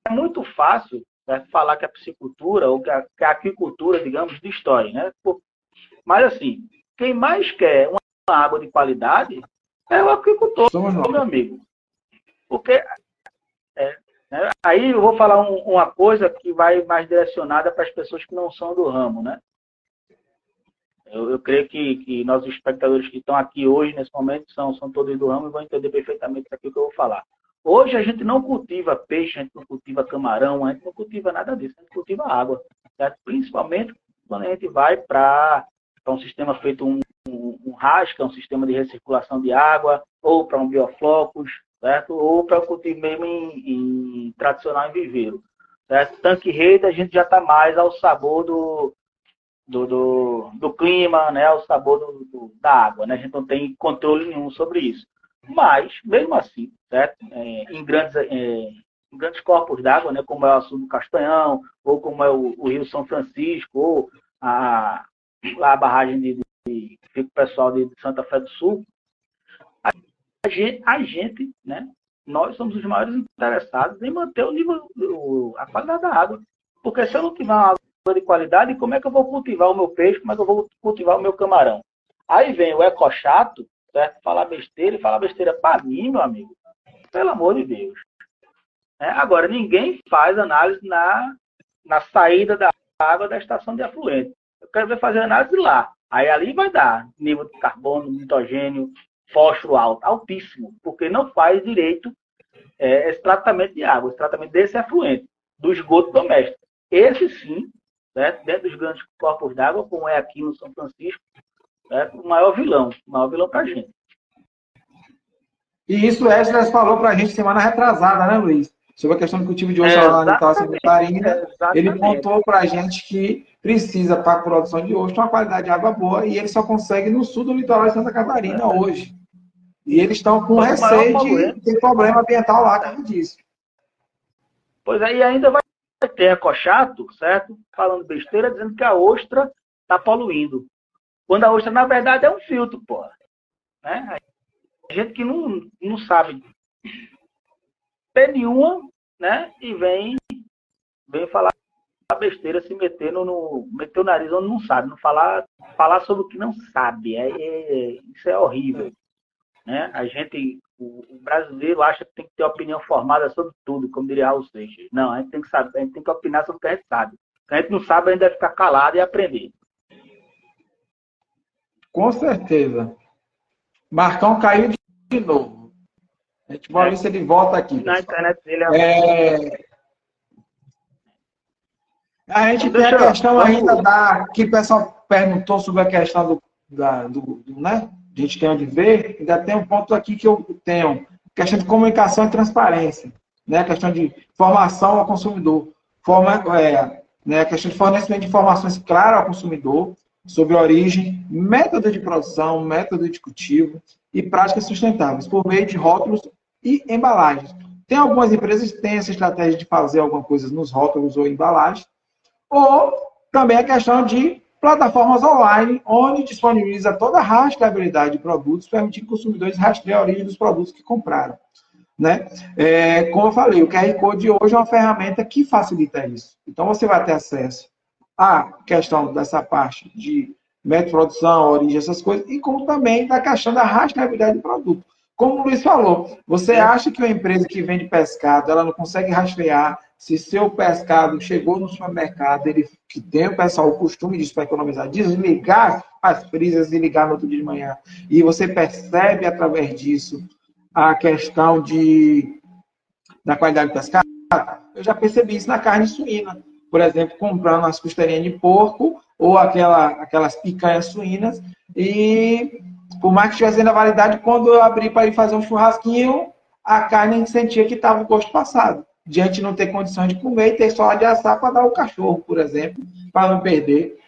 é muito fácil, né, falar que a piscicultura ou que a aquicultura, digamos, destrói, né? Mas, assim, quem mais quer uma água de qualidade é o aquicultor, meu amigo. Porque, né, aí eu vou falar uma coisa que vai mais direcionada para as pessoas que não são do ramo, né? Eu creio que nossos espectadores que estão aqui hoje, nesse momento, são todos do ramo e vão entender perfeitamente aquilo que eu vou falar. Hoje a gente não cultiva peixe, a gente não cultiva camarão, a gente não cultiva nada disso, a gente cultiva água. Certo? Principalmente quando a gente vai para um sistema feito um rasca, um sistema de recirculação de água, ou para um bioflocos, certo? Ou para o cultivo mesmo tradicional em viveiro. Certo? Tanque-rede a gente já está mais ao sabor do clima, né, ao sabor da água, né? A gente não tem controle nenhum sobre isso. Mas, mesmo assim, certo? Em grandes corpos d'água, né, como é o Açude do Castanhão, ou como é o Rio São Francisco, ou a barragem que fica o pessoal de Santa Fé do Sul, a gente, né, nós somos os maiores interessados em manter o nível, a qualidade da água. Porque se eu não tiver uma água de qualidade, como é que eu vou cultivar o meu peixe, como é que eu vou cultivar o meu camarão? Aí vem o ecochato, certo? Falar besteira para mim, meu amigo, pelo amor de Deus. Agora, ninguém faz análise na saída da água da estação de afluente. Eu quero ver fazer análise lá. Aí ali vai dar nível de carbono, nitrogênio, fósforo altíssimo, porque não faz direito esse tratamento de água, esse tratamento desse afluente, do esgoto doméstico. Esse sim, certo? Dentro dos grandes corpos d'água, como é aqui no São Francisco, certo? O maior vilão para a gente. E isso o Esdras falou para a gente semana retrasada, né, Luiz? Sobre a questão do cultivo de ostra lá no litoral Santa Catarina. Ele contou para a gente que precisa, para a produção de ostra, uma qualidade de água boa, e ele só consegue no sul do litoral de Santa Catarina hoje. E eles estão com receio de ter problema ambiental lá, como disse. Pois aí ainda vai ter ecochato, certo? Falando besteira, dizendo que a ostra está poluindo. Quando a ostra, na verdade, é um filtro, porra. Né? A gente que não sabe ter nenhuma, né? E vem falar besteira, se meter meter o nariz onde não sabe, não falar sobre o que não sabe. Isso é horrível. Né? O brasileiro acha que tem que ter opinião formada sobre tudo, como diria Raul Seixas. Não, a gente tem que saber, a gente tem que opinar sobre o que a gente sabe. O que a gente não sabe, a gente deve ficar calado e aprender. Com certeza. Marcão caiu de novo. A gente vai ver se ele volta aqui. Na internet dele A gente tem a questão ainda que o pessoal perguntou sobre a questão né? A gente tem onde ver, ainda tem um ponto aqui que eu tenho, questão de comunicação e transparência, né? Questão de informação ao consumidor, né? Questão de fornecimento de informações claras ao consumidor sobre origem, método de produção, método de cultivo e práticas sustentáveis, por meio de rótulos e embalagens. Tem algumas empresas que têm essa estratégia de fazer alguma coisa nos rótulos ou embalagens, ou também a questão de plataformas online, onde disponibiliza toda a rastreabilidade de produtos, permitindo que os consumidores rastreiem a origem dos produtos que compraram. Né? Como eu falei, o QR Code hoje é uma ferramenta que facilita isso. Então, você vai ter acesso à questão dessa parte de método de produção, origem, essas coisas, e como também da questão da rastreabilidade do produto. Como o Luiz falou, você acha que uma empresa que vende pescado, ela não consegue rastrear se seu pescado chegou no supermercado, que tem o pessoal o costume disso para economizar, desligar as frisas e ligar no outro dia de manhã. E você percebe através disso a questão da qualidade do pescado. Eu já percebi isso na carne suína. Por exemplo, comprando as costelinhas de porco ou aquelas picanhas suínas e Por mais que estivesse na validade, quando eu abri para ir fazer um churrasquinho, a carne a gente sentia que estava o gosto passado. De a gente não ter condições de comer e ter só de assar para dar ao cachorro, por exemplo, para não perder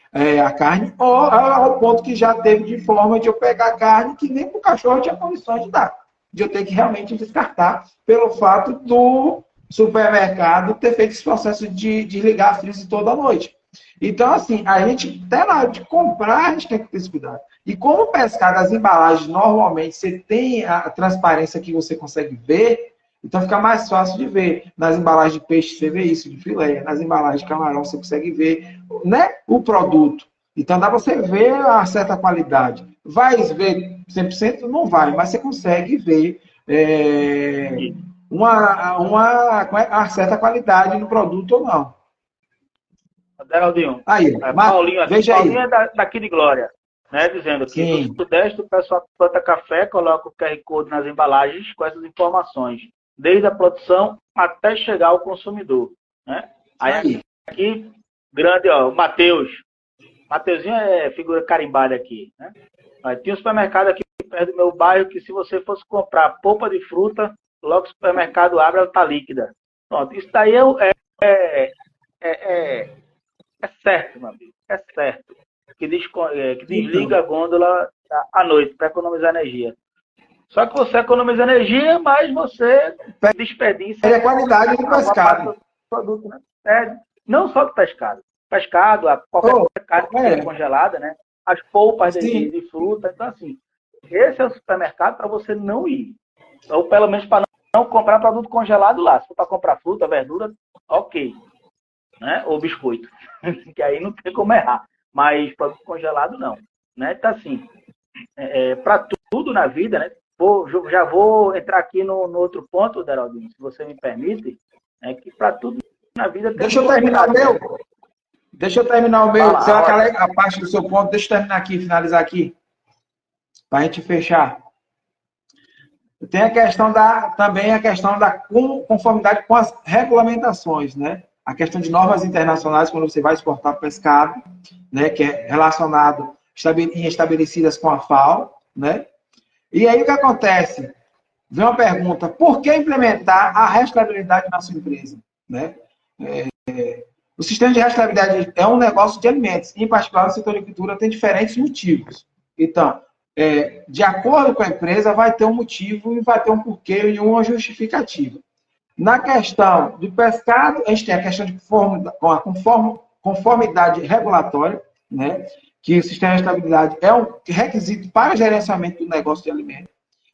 a carne, ou ao ponto que já teve de forma de eu pegar a carne que nem para o cachorro tinha condições de dar. De eu ter que realmente descartar pelo fato do supermercado ter feito esse processo de desligar a freezer toda noite. Então, assim, a gente, até na hora de comprar, a gente tem que ter esse cuidado. E como o pescado, as embalagens, normalmente, você tem a transparência que você consegue ver, então fica mais fácil de ver. Nas embalagens de peixe, você vê isso, de filé. Nas embalagens de camarão, você consegue ver, né, o produto. Então, dá para você ver a certa qualidade. Vai ver 100%? Não vai, mas você consegue ver uma certa qualidade no produto ou não. Geraldinho, Aí, Paulinho, veja Paulinho aí. É daqui de Glória, né? Dizendo que Sim. no Sudeste o pessoal planta café, coloca o QR Code nas embalagens com essas informações, desde a produção até chegar ao consumidor, né? Aí aqui, grande, ó, Matheus. Mateuzinho é figura carimbada aqui, né? Mas tinha um supermercado aqui perto do meu bairro que se você fosse comprar polpa de fruta, logo o supermercado abre, ela está líquida. Pronto, isso daí é certo, meu amigo. É certo. Que desliga a gôndola à noite para economizar energia. Só que você economiza energia, mas você desperdiça É a qualidade do pescado. Do produto, né? Não só do pescado. Pescado, qualquer carne que seja congelada, né? As polpas de fruta. Então, assim, esse é o supermercado para você não ir. Ou pelo menos para não comprar produto congelado lá. Se for para comprar fruta, verdura, ok. Né? Ou biscoito. Que aí não tem como errar. Mas produto congelado, não. Né? Então, assim, para tudo na vida, né? Já vou entrar aqui no outro ponto, Deraldinho, se você me permite, é que para tudo na vida... Deixa eu terminar o meu. Deixa eu terminar o meu. Será que a parte do seu ponto? Deixa eu terminar aqui, finalizar aqui. Para a gente fechar. Tem também a questão da conformidade com as regulamentações, né? A questão de normas internacionais, quando você vai exportar pescado, né? Que é relacionado, estabelecidas com a FAO, né? E aí o que acontece? Vem uma pergunta, por que implementar a rastreabilidade na sua empresa? Né? O sistema de rastreabilidade é um negócio de alimentos, em particular no setor de agricultura tem diferentes motivos. Então, de acordo com a empresa, vai ter um motivo e vai ter um porquê e uma justificativa. Na questão do pescado, a gente tem a questão de conformidade regulatória, né? Que o sistema de rastreabilidade é um requisito para o gerenciamento do negócio de alimento.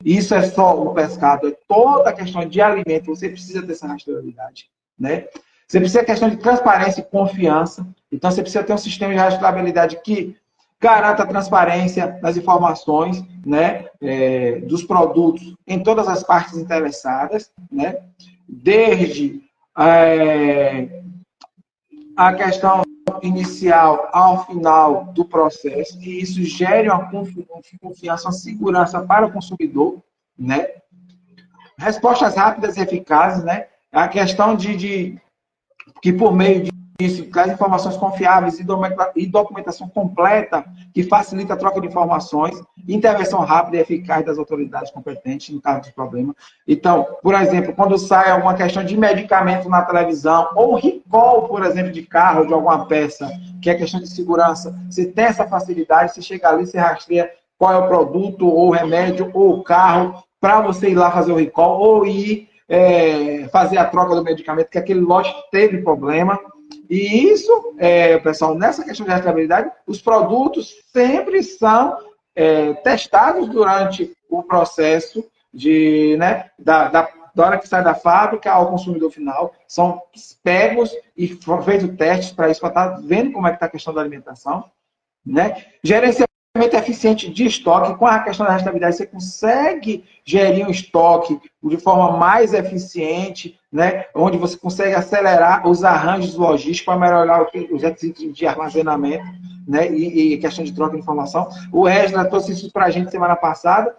Isso é só o pescado, é toda a questão de alimento, você precisa dessa rastreabilidade, né? Você precisa de questão de transparência e confiança, então você precisa ter um sistema de rastreabilidade que garanta a transparência das informações, né, dos produtos em todas as partes interessadas, né? Desde a questão inicial ao final do processo, e isso gere uma confiança, uma segurança para o consumidor, né? Respostas rápidas e eficazes, né? A questão de que por meio disso traz informações confiáveis e documentação completa que facilita a troca de informações, intervenção rápida e eficaz das autoridades competentes no caso de problema. Então, por exemplo, quando sai alguma questão de medicamento na televisão, ou recall, por exemplo, de carro, de alguma peça, que é questão de segurança, você tem essa facilidade, você chega ali, você rastreia qual é o produto, ou o remédio, ou o carro, para você ir lá fazer o recall, ou ir fazer a troca do medicamento, que aquele lote teve problema. E isso, pessoal, nessa questão de rastreabilidade, os produtos sempre são testados durante o processo né, da hora que sai da fábrica ao consumidor final. São pegos e feitos testes para isso, para estar vendo como é que está a questão da alimentação. Né? Gerenciamento eficiente de estoque. Com a questão da rastreabilidade, você consegue gerir um estoque de forma mais eficiente, né? Onde você consegue acelerar os arranjos logísticos para melhorar os requisitos de armazenamento, né? E questão de troca de informação. O Regis trouxe isso para a gente semana passada,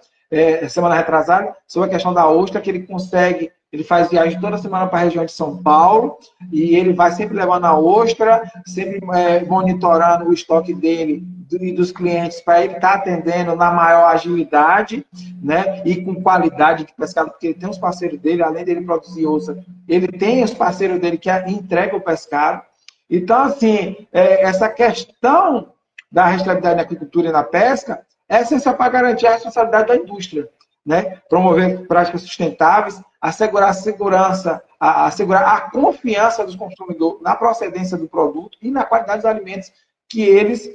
semana retrasada, sobre a questão da ostra, que ele faz viagem toda semana para a região de São Paulo, e ele vai sempre levando a ostra, sempre monitorando o estoque dele e dos clientes para ele estar atendendo na maior agilidade, né? E com qualidade de pescado, porque ele tem os parceiros dele, além dele produzir ostra, ele tem os parceiros dele que entregam o pescado. Então, assim, essa questão da rastreabilidade na agricultura e na pesca é essencial para garantir a responsabilidade da indústria, né? Promover práticas sustentáveis, assegurar a segurança, assegurar a confiança dos consumidores na procedência do produto e na qualidade dos alimentos que eles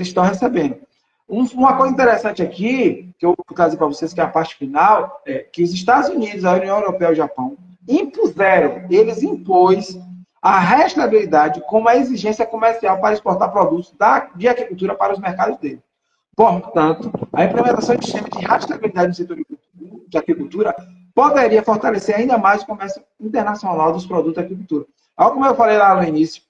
estão recebendo. Uma coisa interessante aqui, que eu vou trazer para vocês, que é a parte final, é que os Estados Unidos, a União Europeia e o Japão eles impôs a rastreabilidade como a exigência comercial para exportar produtos de agricultura para os mercados deles. Portanto, a implementação de sistema de rastreabilidade no setor de agricultura poderia fortalecer ainda mais o comércio internacional dos produtos da agricultura. Algo como eu falei lá no início.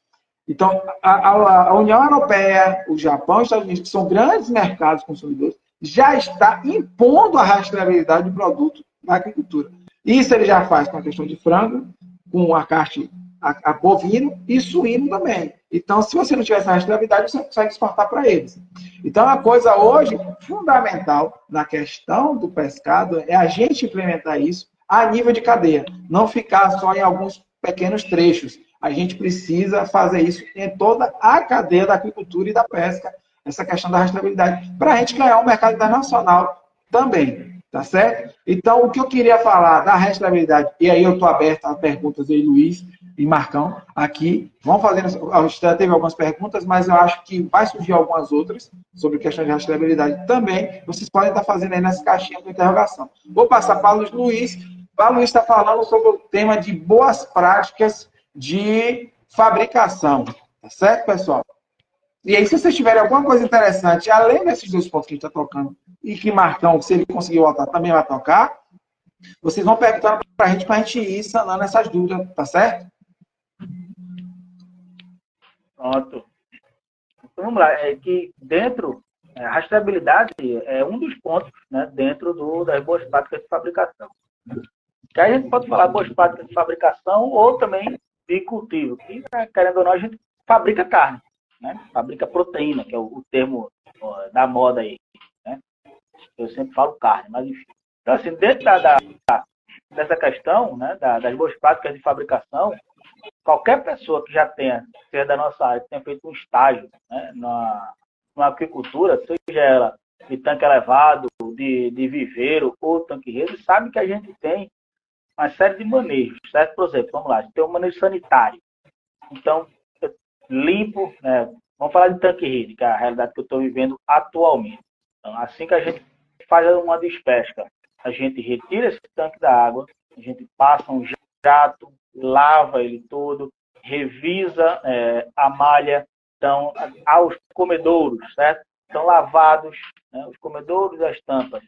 Então, a União Europeia, o Japão e os Estados Unidos, que são grandes mercados consumidores, já está impondo a rastreabilidade de produtos da agricultura. Isso ele já faz com a questão de frango, com a carne a bovino e suíno também. Então, se você não tiver essa rastreabilidade, você não consegue exportar para eles. Então, a coisa hoje fundamental na questão do pescado é a gente implementar isso a nível de cadeia, não ficar só em alguns pequenos trechos. A gente precisa fazer isso em toda a cadeia da agricultura e da pesca, essa questão da rastreabilidade, para a gente ganhar um mercado internacional também, tá certo? Então, o que eu queria falar da rastreabilidade, e aí eu estou aberto a perguntas aí, Luiz e Marcão, aqui, vão fazendo, a gente já teve algumas perguntas, mas eu acho que vai surgir algumas outras sobre questão de rastreabilidade também, vocês podem estar fazendo aí nessa caixinha de interrogação. Vou passar para o Luiz. O Luiz está falando sobre o tema de boas práticas de fabricação, tá certo, pessoal? E aí, se vocês tiverem alguma coisa interessante, além desses dois pontos que a gente está tocando, e que Marcão, se ele conseguir voltar, também vai tocar, vocês vão perguntando para a gente ir sanando essas dúvidas, tá certo? Pronto. Então, vamos lá. É que a rastreabilidade é um dos pontos, né, dentro das boas práticas de fabricação. Que aí a gente pode falar boas práticas de fabricação ou também de cultivo. Que, querendo ou não, a gente fabrica carne, né? Fabrica proteína, que é o termo da moda aí, né? Eu sempre falo carne, mas enfim. Então, assim, dentro dessa questão, né, das boas práticas de fabricação, qualquer pessoa que já tenha, seja da nossa área, que tenha feito um estágio, né, na aquicultura, seja ela de tanque elevado, de viveiro ou tanque-rede, sabe que a gente tem uma série de manejos, certo? Por exemplo, vamos lá, a gente tem um manejo sanitário. Então, eu limpo, né, vamos falar de tanque-rede, que é a realidade que eu estou vivendo atualmente. Então, assim que a gente faz uma despesca, a gente retira esse tanque da água, a gente passa um jato, lava ele todo, revisa a malha, então, aos comedouros, certo? Estão lavados, né? Os comedouros e as tampas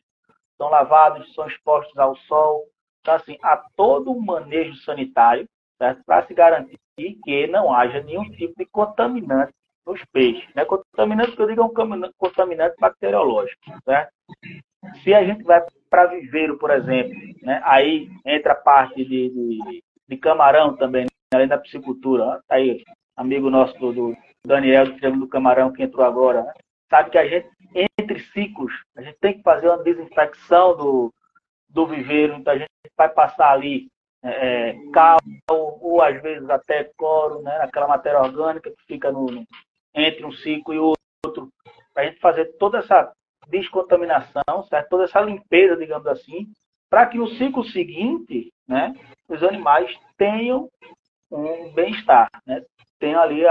são lavados, são expostos ao sol. Então, assim, há todo um manejo sanitário, certo? Para se garantir que não haja nenhum tipo de contaminante nos peixes, né? Contaminante, que eu digo, é um contaminante bacteriológico, certo? Se a gente vai para viveiro, por exemplo, né? Aí entra a parte de camarão também, né? Além da piscicultura. Tá aí, amigo nosso do Daniel, do Triângulo do Camarão, que entrou agora, né? Sabe que a gente, entre ciclos, a gente tem que fazer uma desinfecção do viveiro, então a gente vai passar ali cal, ou às vezes até cloro, né? Aquela matéria orgânica que fica entre um ciclo e outro, para a gente fazer toda essa descontaminação, certo? Toda essa limpeza, digamos assim, para que no ciclo seguinte, né, os animais tenham um bem-estar, né? Tenham ali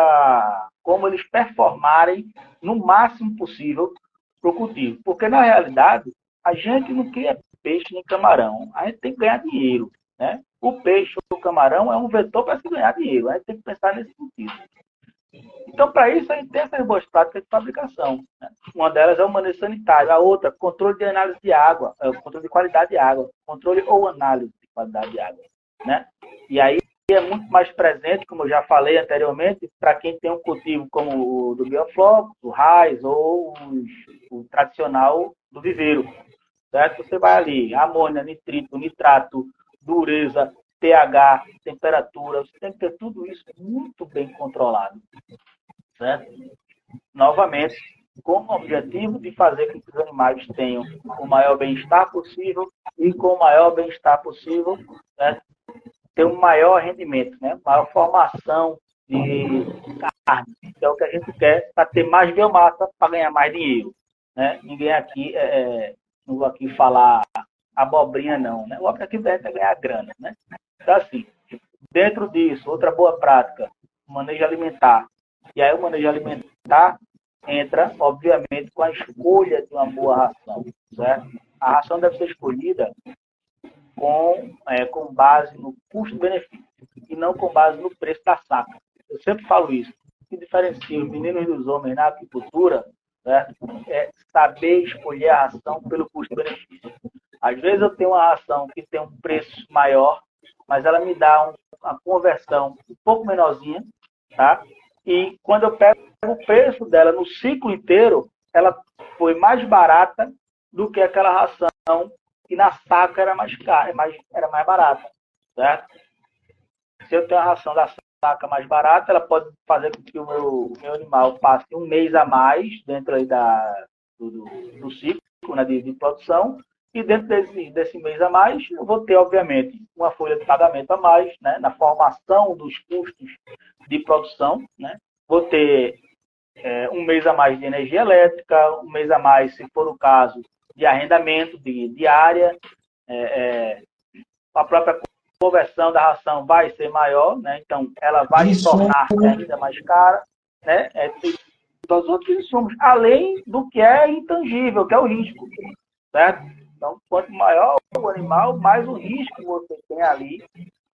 como eles performarem no máximo possível para o cultivo. Porque, na realidade, a gente não cria peixe nem camarão. A gente tem que ganhar dinheiro, né? O peixe ou o camarão é um vetor para se ganhar dinheiro. A gente tem que pensar nesse sentido. Então, para isso, a gente tem essas boas práticas de fabricação, né? Uma delas é o manejo sanitário. A outra, controle de análise de água, controle de qualidade de água. Controle ou análise de qualidade de água, né? E aí é muito mais presente, como eu já falei anteriormente, para quem tem um cultivo como o do Biofloco, o Raiz ou o tradicional do viveiro, certo? Você vai ali, amônia, nitrito, nitrato, dureza, pH, temperatura, você tem que ter tudo isso muito bem controlado, certo? Novamente, com o objetivo de fazer com que os animais tenham o maior bem-estar possível e com o maior bem-estar possível, né, ter um maior rendimento, né, maior formação de carne, que é o que a gente quer para ter mais biomassa, para ganhar mais dinheiro. Né? Ninguém aqui, não vou aqui falar abobrinha não, né? O objetivo é ganhar grana, né? Então, assim, dentro disso, outra boa prática, manejo alimentar. E aí o manejo alimentar entra, obviamente, com a escolha de uma boa ração, certo? A ração deve ser escolhida com base no custo-benefício e não com base no preço da saca. Eu sempre falo isso. O que diferencia os meninos dos homens na aquicultura, certo? É saber escolher a ração pelo custo-benefício. Às vezes eu tenho uma ração que tem um preço maior, mas ela me dá uma conversão um pouco menorzinha, tá? E quando eu pego o preço dela no ciclo inteiro, ela foi mais barata do que aquela ração que na saca era mais cara, era mais barata, certo? Se eu tenho a ração da saca mais barata, ela pode fazer com que o meu animal passe um mês a mais dentro aí do ciclo, né, de produção, e dentro desse mês a mais, eu vou ter, obviamente, uma folha de pagamento a mais, né, na formação dos custos de produção, né? Vou ter um mês a mais de energia elétrica, um mês a mais, se for o caso, de arrendamento de diária, a própria conversão da ração vai ser maior, né? Então ela vai se tornar ainda mais cara, né? Todos os outros insumos, além do que é intangível, que é o risco, certo? Então, quanto maior o animal, mais o risco você tem ali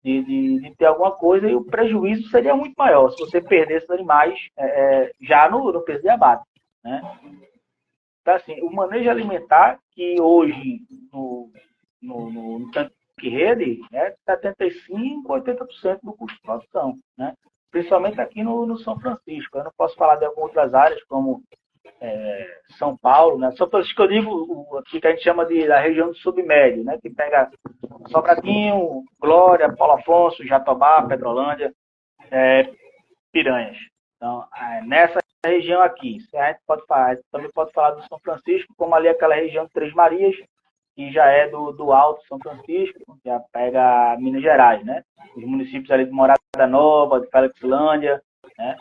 de ter alguma coisa, e o prejuízo seria muito maior se você perder esses animais já no peso de abate, né? Então, assim, o manejo alimentar, que hoje no tanque rede é 75%, 80% do custo de produção, né? Principalmente aqui no São Francisco. Eu não posso falar de algumas outras áreas, como São Paulo, né? São Francisco, eu digo aqui que a gente chama da região do submédio, né? Que pega Sobradinho, Glória, Paulo Afonso, Jatobá, Pedrolândia, Piranhas. Então, nessa região aqui, a gente também pode falar do São Francisco, como ali aquela região de Três Marias, que já é do Alto São Francisco, já pega Minas Gerais, né? Os municípios ali de Morada Nova, de Felixlândia, né?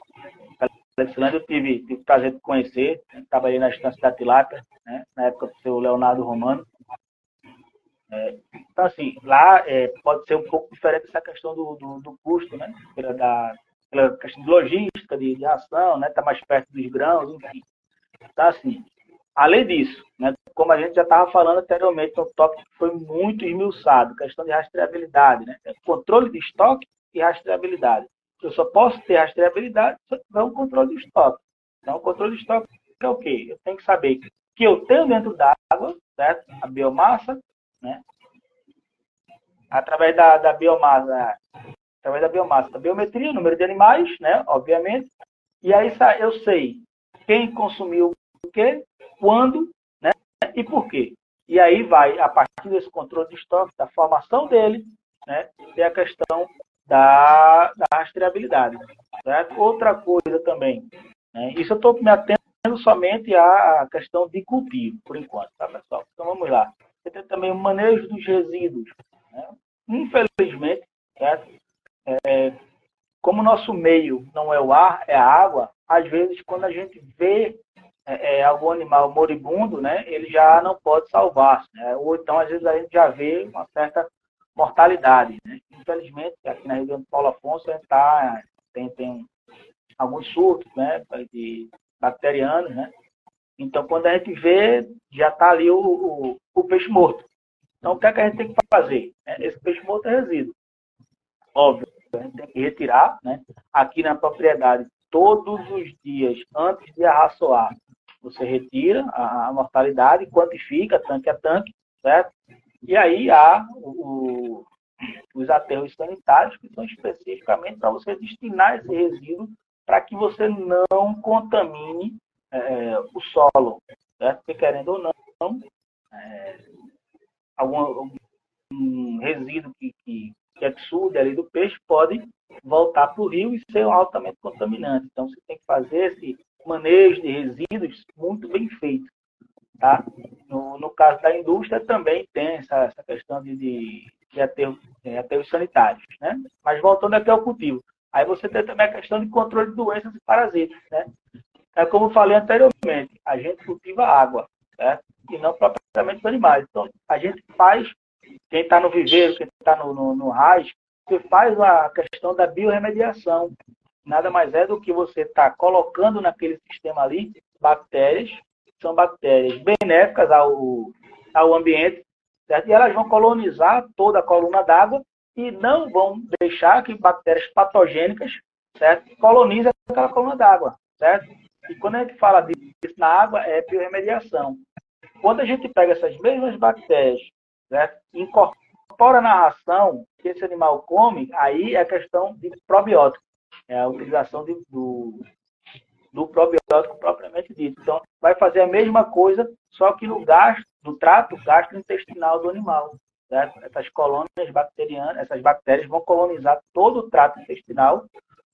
Felixlândia eu tive o prazer de conhecer, né? Trabalhei na Estância da Tilápia, né? Na época do seu Leonardo Romano. Então, assim, lá pode ser um pouco diferente essa questão do custo, né? Pela questão de logística, de ração, né? Tá mais perto dos grãos, enfim. Então, assim, além disso, né? Como a gente já estava falando anteriormente, um tópico que foi muito esmiuçado, questão de rastreabilidade, né? Controle de estoque e rastreabilidade. Eu só posso ter rastreabilidade se eu tiver um controle de estoque. Então, o controle de estoque é o quê? Eu tenho que saber que eu tenho dentro d'água, certo? A biomassa, né? Através da biomassa, da biometria, o número de animais, né? Obviamente. E aí eu sei quem consumiu o quê, quando, né? E por quê. E aí vai, a partir desse controle de estoque, da formação dele, né? Tem a questão da rastreabilidade. Certo? Outra coisa também, né? Isso eu estou me atendo somente à questão de cultivo, por enquanto, tá, pessoal? Então vamos lá. Você tem também o manejo dos resíduos, né? Infelizmente, certo? Como o nosso meio não é o ar, é a água, às vezes quando a gente vê algum animal moribundo, né, ele já não pode salvar-se, né? Ou então às vezes a gente já vê uma certa mortalidade, né? Infelizmente, aqui na região do Paulo Afonso a gente tem alguns surtos, né, de bacterianos, né? Então quando a gente vê, já está ali o peixe morto. Então o que é que a gente tem que fazer? Esse peixe morto é resíduo. Óbvio, a gente tem que retirar, né? Aqui na propriedade, todos os dias, antes de arraçoar, você retira a mortalidade, quantifica, tanque a tanque, certo? E aí há os aterros sanitários, que são especificamente para você destinar esse resíduo para que você não contamine o solo, certo? Porque, querendo ou não, algum resíduo que exude ali do peixe pode voltar para o rio e ser altamente contaminante. Então, você tem que fazer manejo de resíduos muito bem feito. Tá? No caso da indústria, também tem essa questão de aterros sanitários. Né? Mas voltando aqui ao cultivo. Aí você tem também a questão de controle de doenças e parasitas. Né? É como eu falei anteriormente, a gente cultiva água, certo? E não propriamente os animais. Então, a gente faz, quem está no viveiro, quem está no RAS, você faz a questão da biorremediação. Nada mais é do que você está colocando naquele sistema ali bactérias, são bactérias benéficas ao ambiente, certo? E elas vão colonizar toda a coluna d'água e não vão deixar que bactérias patogênicas, certo, colonizem aquela coluna d'água, certo? E quando a gente fala disso na água, é biorremediação. Quando a gente pega essas mesmas bactérias, certo, e incorpora na ração que esse animal come, aí é a questão de probiótico. É a utilização do probiótico propriamente dito. Então, vai fazer a mesma coisa, só que no trato gastrointestinal do animal. Certo? Essas colônias bacterianas, essas bactérias vão colonizar todo o trato intestinal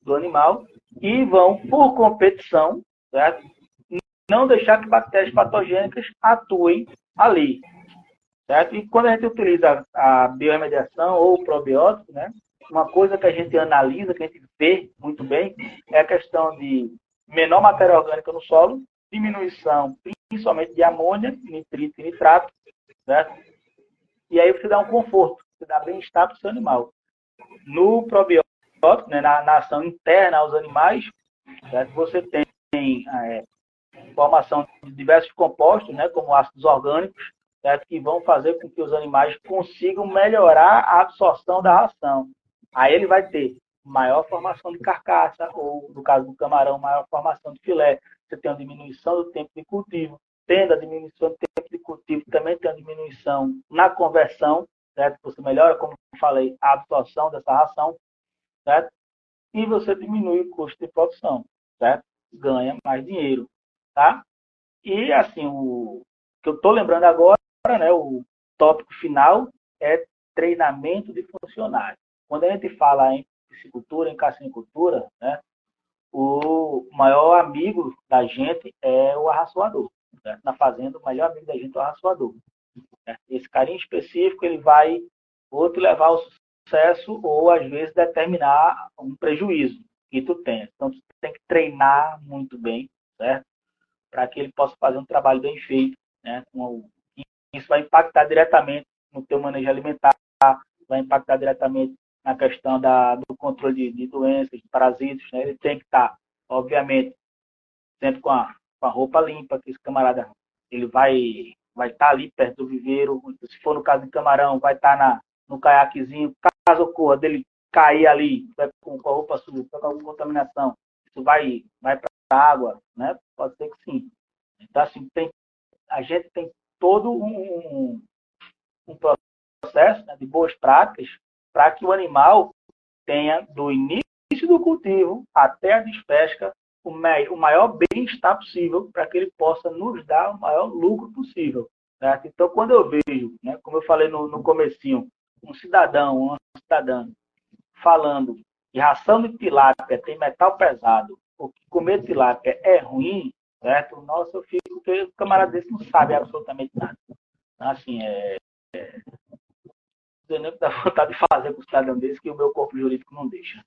do animal e vão, por competição, certo? Não deixar que bactérias patogênicas atuem ali. Certo? E quando a gente utiliza a biorremediação ou o probiótico, né, uma coisa que a gente analisa, que a gente vê muito bem, é a questão de menor matéria orgânica no solo, diminuição principalmente de amônia, nitrito e nitrato, certo? E aí você dá um conforto, você dá bem-estar para o seu animal. No probiótico, né, na ação interna aos animais, certo? Você tem formação de diversos compostos, né, como ácidos orgânicos, certo? Que vão fazer com que os animais consigam melhorar a absorção da ração. Aí ele vai ter maior formação de carcaça, ou, no caso do camarão, maior formação de filé. Você tem uma diminuição do tempo de cultivo. Tendo a diminuição do tempo de cultivo, também tem a diminuição na conversão, certo? Você melhora, como eu falei, a absorção dessa ração, certo? E você diminui o custo de produção, certo? Ganha mais dinheiro, tá? E, assim, o que eu estou lembrando agora, né, o tópico final é treinamento de funcionário. Quando a gente fala em piscicultura, em cassinicultura, né, o maior amigo da gente é o arraçoador. Certo? Na fazenda, o melhor amigo da gente é o arraçoador. Certo? Esse carinho específico, ele vai ou te levar ao sucesso ou, às vezes, determinar um prejuízo que tu tem. Então, tu tem que treinar muito bem, certo? Para que ele possa fazer um trabalho bem feito, né? Isso vai impactar diretamente no teu manejo alimentar, vai impactar diretamente na questão do controle de doenças, de parasitas, né? Ele tem que estar, obviamente, sempre com a roupa limpa, que esse camarada ele vai estar ali perto do viveiro. Se for no caso de camarão, vai estar no caiaquezinho. Caso ocorra dele cair ali, vai com a roupa suja, com alguma contaminação, isso vai para a água, né? Pode ser que sim. Então, assim, a gente tem todo um processo, né, de boas práticas para que o animal tenha, do início do cultivo até a despesca, o maior bem-estar possível para que ele possa nos dar o maior lucro possível. Certo? Então, quando eu vejo, né, como eu falei no comecinho, um cidadão, uma cidadã falando que ração de tilápia tem metal pesado, ou que comer tilápia é ruim, certo? Nossa, eu fico, porque o camarada desse não sabe absolutamente nada. Então, assim, não sei nem o que dá vontade de fazer com o cidadão desse, que o meu corpo jurídico não deixa.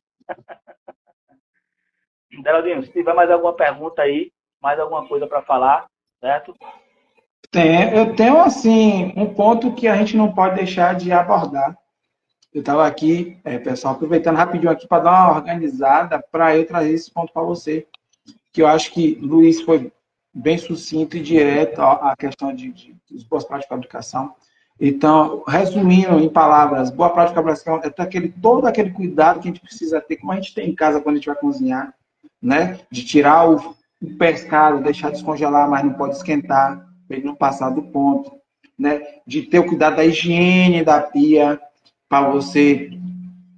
Geraldinho, se tiver mais alguma pergunta aí, mais alguma coisa para falar, certo? Eu tenho, assim, um ponto que a gente não pode deixar de abordar. Eu estava aqui, pessoal, aproveitando rapidinho aqui para dar uma organizada para eu trazer esse ponto para você, que eu acho que Luiz foi bem sucinto e direto à questão dos boas práticas de fabricação. Então, resumindo em palavras, boa prática de fabricação é todo aquele cuidado que a gente precisa ter, como a gente tem em casa quando a gente vai cozinhar, né? De tirar o pescado, deixar descongelar, mas não pode esquentar, para ele não passar do ponto, né? De ter o cuidado da higiene da pia, para você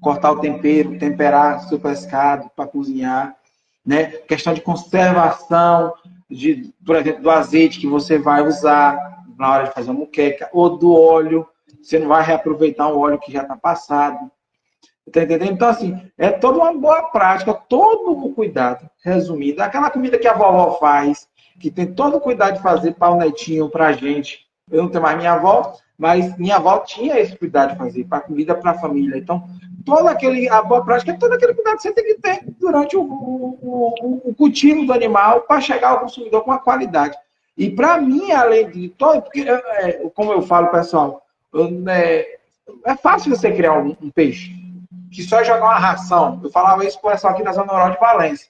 cortar o tempero, temperar seu pescado para cozinhar, né? Questão de conservação, por exemplo, do azeite que você vai usar na hora de fazer uma moqueca, ou do óleo, você não vai reaproveitar um óleo que já está passado, Tá entendendo? Então, assim, é toda uma boa prática, todo o cuidado, resumindo. Aquela comida que a vovó faz, que tem todo o cuidado de fazer para o netinho, para a gente. Eu não tenho mais minha avó, mas minha avó tinha esse cuidado de fazer para comida para a família. Então, a boa prática é todo aquele cuidado que você tem que ter durante o cultivo do animal para chegar ao consumidor com a qualidade. E para mim, além de todo, porque, como eu falo, pessoal, é fácil você criar um peixe que só é jogar uma ração. Eu falava isso com o pessoal aqui na Zona Rural de Valência.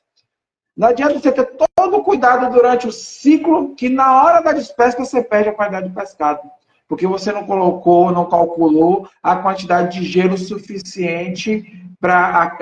Não adianta você ter todo o cuidado durante o ciclo, que na hora da despesca você perde a qualidade de pescado. Porque você não colocou, não calculou a quantidade de gelo suficiente para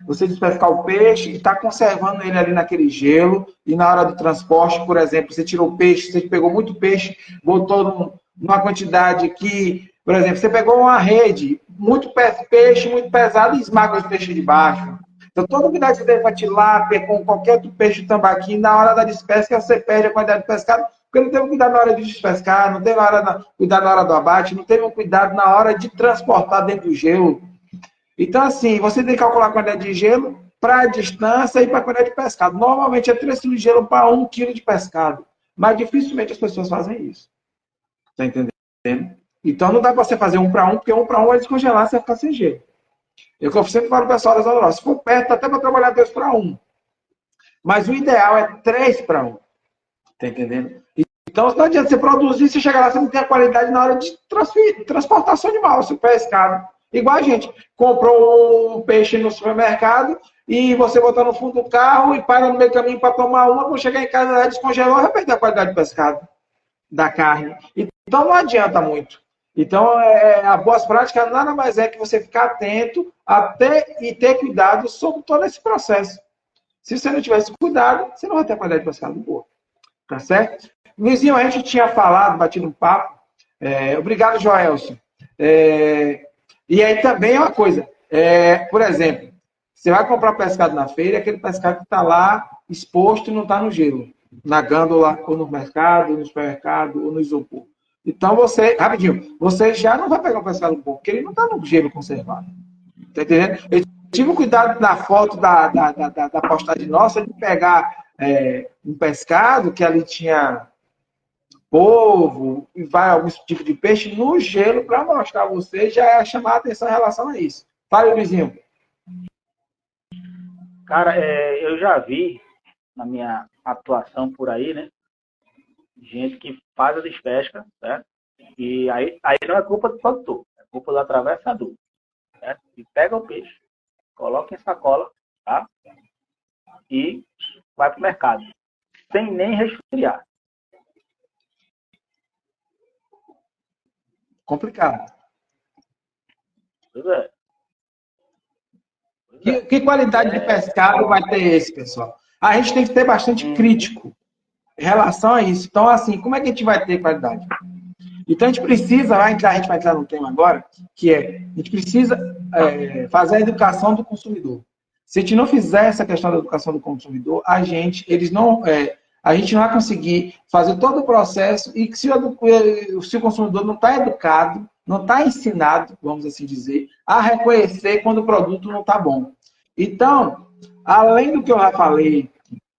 você despescar o peixe e estar conservando ele ali naquele gelo. E na hora do transporte, por exemplo, você tirou o peixe, você pegou muito peixe, botou numa quantidade que, por exemplo, você pegou uma rede, muito peixe, muito pesado, e esmaga os peixes de baixo. Então, todo cuidado que você tem com a tilápia, com qualquer outro peixe de tambaqui, na hora da despesca, você perde a quantidade de pescado, porque não teve um cuidado na hora de despescar, não teve cuidado na hora do abate, não teve um cuidado na hora de transportar dentro do gelo. Então, assim, você tem que calcular a quantidade de gelo para a distância e para a quantidade de pescado. Normalmente é 3 kg de gelo para 1 kg de pescado. Mas dificilmente as pessoas fazem isso. Está entendendo? Então não dá para você fazer 1 para 1, porque 1 para 1 vai descongelar, você vai ficar sem gelo. Eu sempre falo para o pessoal da Zona Norte, se for perto, dá até para trabalhar 2 para 1. Mas o ideal é 3 para 1. Está entendendo? Então não adianta você produzir, você chegar lá, você não tem a qualidade na hora de transportar seu animal, seu pescado. Igual a gente comprou um peixe no supermercado e você botar no fundo do carro e para no meio do caminho para tomar uma, quando chegar em casa, ela descongelou, vai perder a qualidade do pescado, da carne. Então não adianta muito. Então, a boas práticas nada mais é que você ficar atento e ter cuidado sobre todo esse processo. Se você não tiver esse cuidado, você não vai ter qualidade de pescado boa. Tá certo? Luizinho, a gente tinha falado, batido um papo. Obrigado, Joelson. E aí também é uma coisa. Por exemplo, você vai comprar pescado na feira, aquele pescado que está lá exposto e não está no gelo. Na gândola, ou no mercado, ou no supermercado, ou no isopor. Então, você já não vai pegar um pescado bom, porque ele não está no gelo conservado. Tá entendendo? Eu tive o cuidado na foto da postagem nossa de pegar um pescado que ali tinha polvo e alguns tipos de peixe no gelo para mostrar a você, já chamar a atenção em relação a isso. Fala, Luizinho. Cara, eu já vi na minha atuação por aí, né? Gente que faz a despesca, certo? E aí não é culpa do produtor, é culpa do atravessador, certo? E pega o peixe, coloca em sacola, tá? E vai para o mercado, sem nem resfriar. Complicado. Pois é. Que qualidade de pescado vai ter esse, pessoal? A gente tem que ter bastante crítico em relação a isso. Então, assim, como é que a gente vai ter qualidade? Então, a gente vai entrar no tema agora, que a gente precisa fazer a educação do consumidor. Se a gente não fizer essa questão da educação do consumidor, a gente não vai conseguir fazer todo o processo e se o consumidor não está educado, não está ensinado, vamos assim dizer, a reconhecer quando o produto não está bom. Então, além do que eu já falei,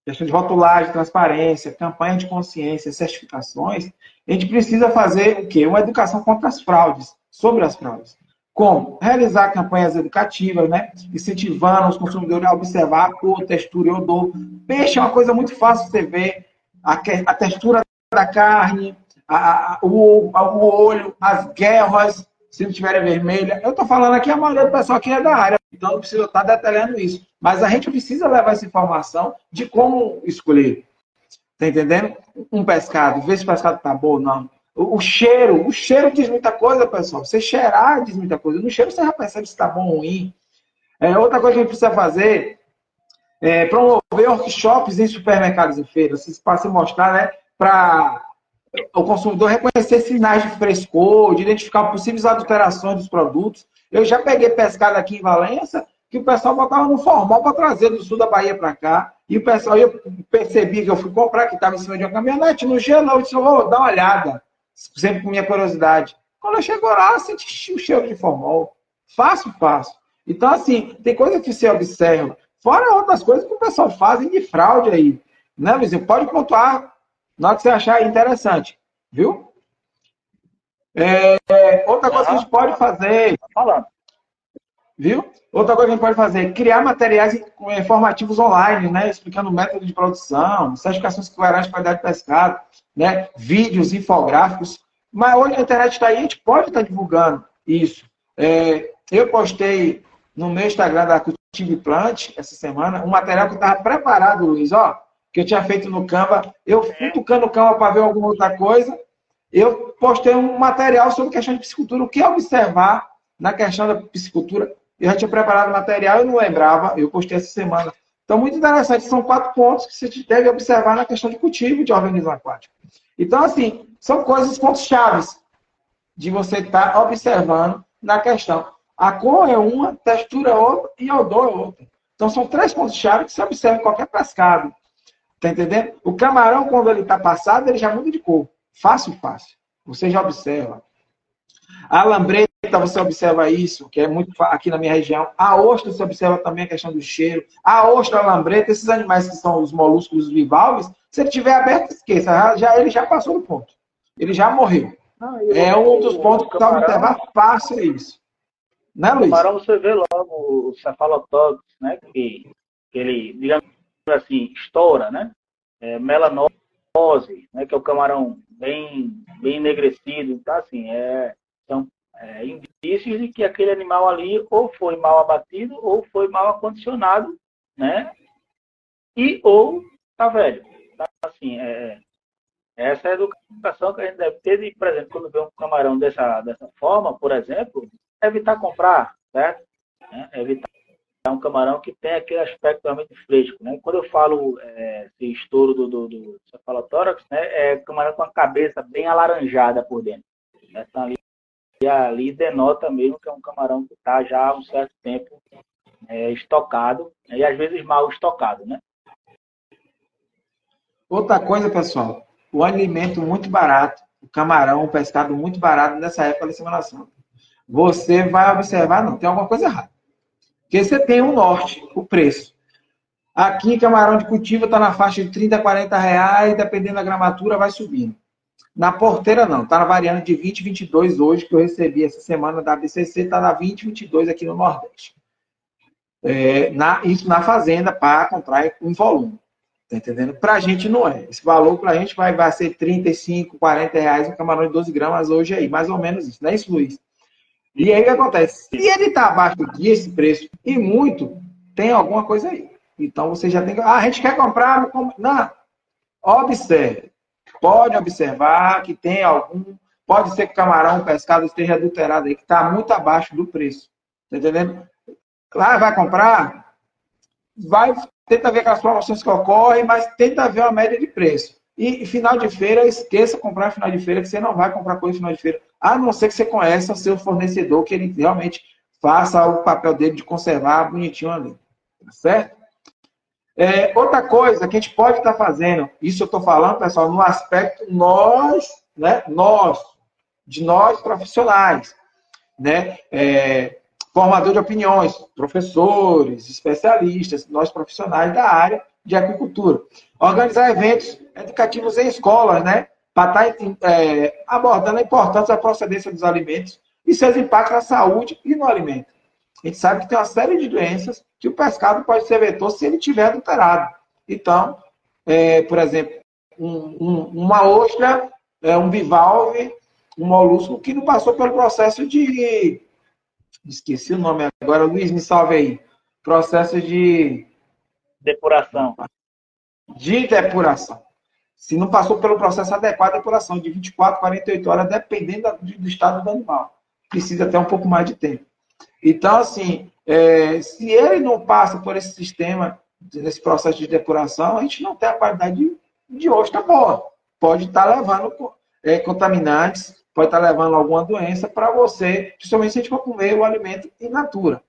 questão de rotulagem, transparência, campanha de consciência, certificações, a gente precisa fazer o quê? Uma educação contra as fraudes, sobre as fraudes. Como? Realizar campanhas educativas, né? Incentivando os consumidores a observar a cor, textura e odor. Peixe é uma coisa muito fácil de você ver. A textura da carne, o olho, as guerras, se não tiverem vermelha. Eu estou falando aqui, a maioria do pessoal aqui é da área, então não precisa estar detalhando isso. Mas a gente precisa levar essa informação de como escolher. Tá entendendo? Um pescado, ver se o pescado está bom ou não. O cheiro diz muita coisa, pessoal. Você cheirar diz muita coisa. No cheiro você já percebe se está bom ou ruim. Outra coisa que a gente precisa fazer é promover workshops em supermercados e feiras, para se mostrar, né, para o consumidor reconhecer sinais de frescor, de identificar possíveis adulterações dos produtos. Eu já peguei pescado aqui em Valença, que o pessoal botava no formal para trazer do sul da Bahia para cá. E o pessoal, eu percebi que eu fui comprar, que estava em cima de uma caminhonete, no gelo, eu disse, dá uma olhada. Sempre com minha curiosidade. Quando eu chego lá, eu senti o cheiro de formol. Fácil, fácil. Então, assim, tem coisa que você observa. Fora outras coisas que o pessoal fazem de fraude aí. Né, Luizinho? Pode pontuar na hora que você achar interessante. Viu? Outra coisa que a gente pode fazer. Falando. Viu? Outra coisa que a gente pode fazer, criar materiais informativos online, né? Explicando o método de produção, certificações coerentes de qualidade de pescado, né? Vídeos, infográficos. Mas hoje a internet está aí, a gente pode estar divulgando isso. Eu postei no meu Instagram da Cultive Plant, essa semana, um material que eu estava preparado, Luiz, ó, que eu tinha feito no Canva. Eu fui tocando o Canva para ver alguma outra coisa. Eu postei um material sobre questão de piscicultura, o que observar na questão da piscicultura. Eu já tinha preparado o material, eu não lembrava, eu postei essa semana. Então, muito interessante, são 4 pontos que você deve observar na questão de cultivo de organismo aquático. Então, assim, são coisas, pontos chaves de você estar observando na questão. A cor é uma, textura é outra e a odor é outra. Então, são 3 pontos chaves que você observa em qualquer pescado. Tá entendendo? O camarão, quando ele está passado, ele já muda de cor. Fácil, fácil. Você já observa. A lambreta, você observa isso, que é muito aqui na minha região. A ostra, você observa também a questão do cheiro. A ostra, a lambreta, esses animais que são os moluscos, os bivalves, se ele tiver aberto, esqueça. Ele já passou do ponto. Ele já morreu. É um dos pontos que está observar fácil, é isso. Né, Luiz? O camarão, você vê logo o cefalotórax, né? Que ele, digamos assim, estoura, né? Melanose, né? Que é o camarão bem enegrecido. Então, assim, são indícios de que aquele animal ali ou foi mal abatido ou foi mal acondicionado, né? Ou tá velho. Então, assim, essa é a educação que a gente deve ter. E, por exemplo, quando vê um camarão dessa forma, por exemplo, evitar comprar, certo? Evitar um camarão que tem aquele aspecto realmente fresco, né? Quando eu falo esse estouro do cefalotórax, né? É camarão com a cabeça bem alaranjada por dentro. Então, ali denota mesmo que é um camarão que está já há um certo tempo estocado, e às vezes mal estocado, né? Outra coisa, pessoal, o alimento muito barato, o camarão, o pescado muito barato nessa época da Semana Santa. Você vai observar, não, tem alguma coisa errada. Porque você tem um norte, o preço. Aqui, camarão de cultivo está na faixa de 30 a 40 reais, dependendo da gramatura, vai subindo. Na porteira, não. Está variando de 20 a 22 hoje, que eu recebi essa semana da BCC, está na 20 22 aqui no Nordeste. Isso na fazenda, para comprar em volume. Tá entendendo? Para a gente não é. Esse valor para a gente vai ser 35, 40 reais um camarão de 12 gramas hoje aí. Mais ou menos isso. Não é isso, Luiz? E aí o que acontece? Se ele está abaixo desse preço, e muito, tem alguma coisa aí. Então você já tem que... a gente quer comprar... Não. Observe. Pode observar que tem algum... Pode ser que o camarão, o pescado esteja adulterado aí, que está muito abaixo do preço. Tá entendendo? Lá vai comprar, tenta ver aquelas promoções que ocorrem, mas tenta ver uma média de preço. E final de feira, esqueça comprar final de feira, que você não vai comprar coisa final de feira, a não ser que você conheça o seu fornecedor, que ele realmente faça o papel dele de conservar bonitinho ali. Tá certo? Outra coisa que a gente pode estar fazendo, isso eu estou falando, pessoal, no aspecto nós profissionais, né? Formador de opiniões, professores, especialistas, nós profissionais da área de aquicultura. Organizar eventos educativos em escolas, né? Para estar abordando a importância da procedência dos alimentos e seus impactos na saúde e no alimento. A gente sabe que tem uma série de doenças que o pescado pode ser vetor se ele estiver adulterado. Então, por exemplo, uma ostra, um bivalve, um molusco que não passou pelo processo de... Esqueci o nome agora. Luiz, me salve aí. Processo de... Depuração. De depuração. Se não passou pelo processo adequado de depuração, de 24 a 48 horas, dependendo do estado do animal. Precisa ter um pouco mais de tempo. Então, assim, se ele não passa por esse sistema, nesse processo de depuração, a gente não tem a qualidade de ostra boa. Pode estar levando contaminantes, pode estar levando alguma doença para você, principalmente se a gente for comer o alimento in natura.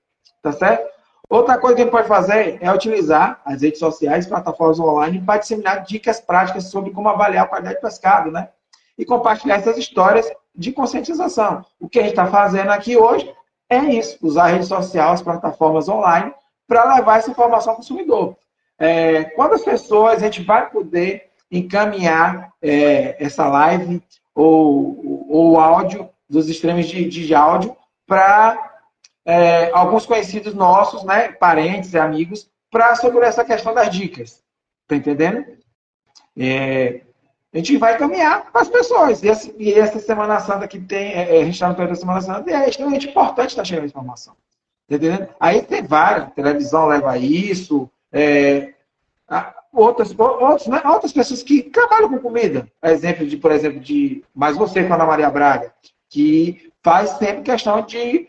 Tá certo? Outra coisa que a gente pode fazer é utilizar as redes sociais, plataformas online, para disseminar dicas práticas sobre como avaliar a qualidade de pescado, né? E compartilhar essas histórias de conscientização. O que a gente está fazendo aqui hoje é isso, usar a rede social, as plataformas online, para levar essa informação ao consumidor. Quando as pessoas, a gente vai poder encaminhar essa live ou o áudio dos streams de áudio para alguns conhecidos nossos, né, parentes e amigos, sobre essa questão das dicas. Tá entendendo? A gente vai caminhar para as pessoas. E essa Semana Santa que tem, a gente está no período da Semana Santa, e é extremamente importante estar chegando a informação. Tá entendendo? Aí tem várias, a televisão leva isso, outras pessoas que trabalham com comida. Por exemplo, mais você com a Ana Maria Braga, que faz sempre questão de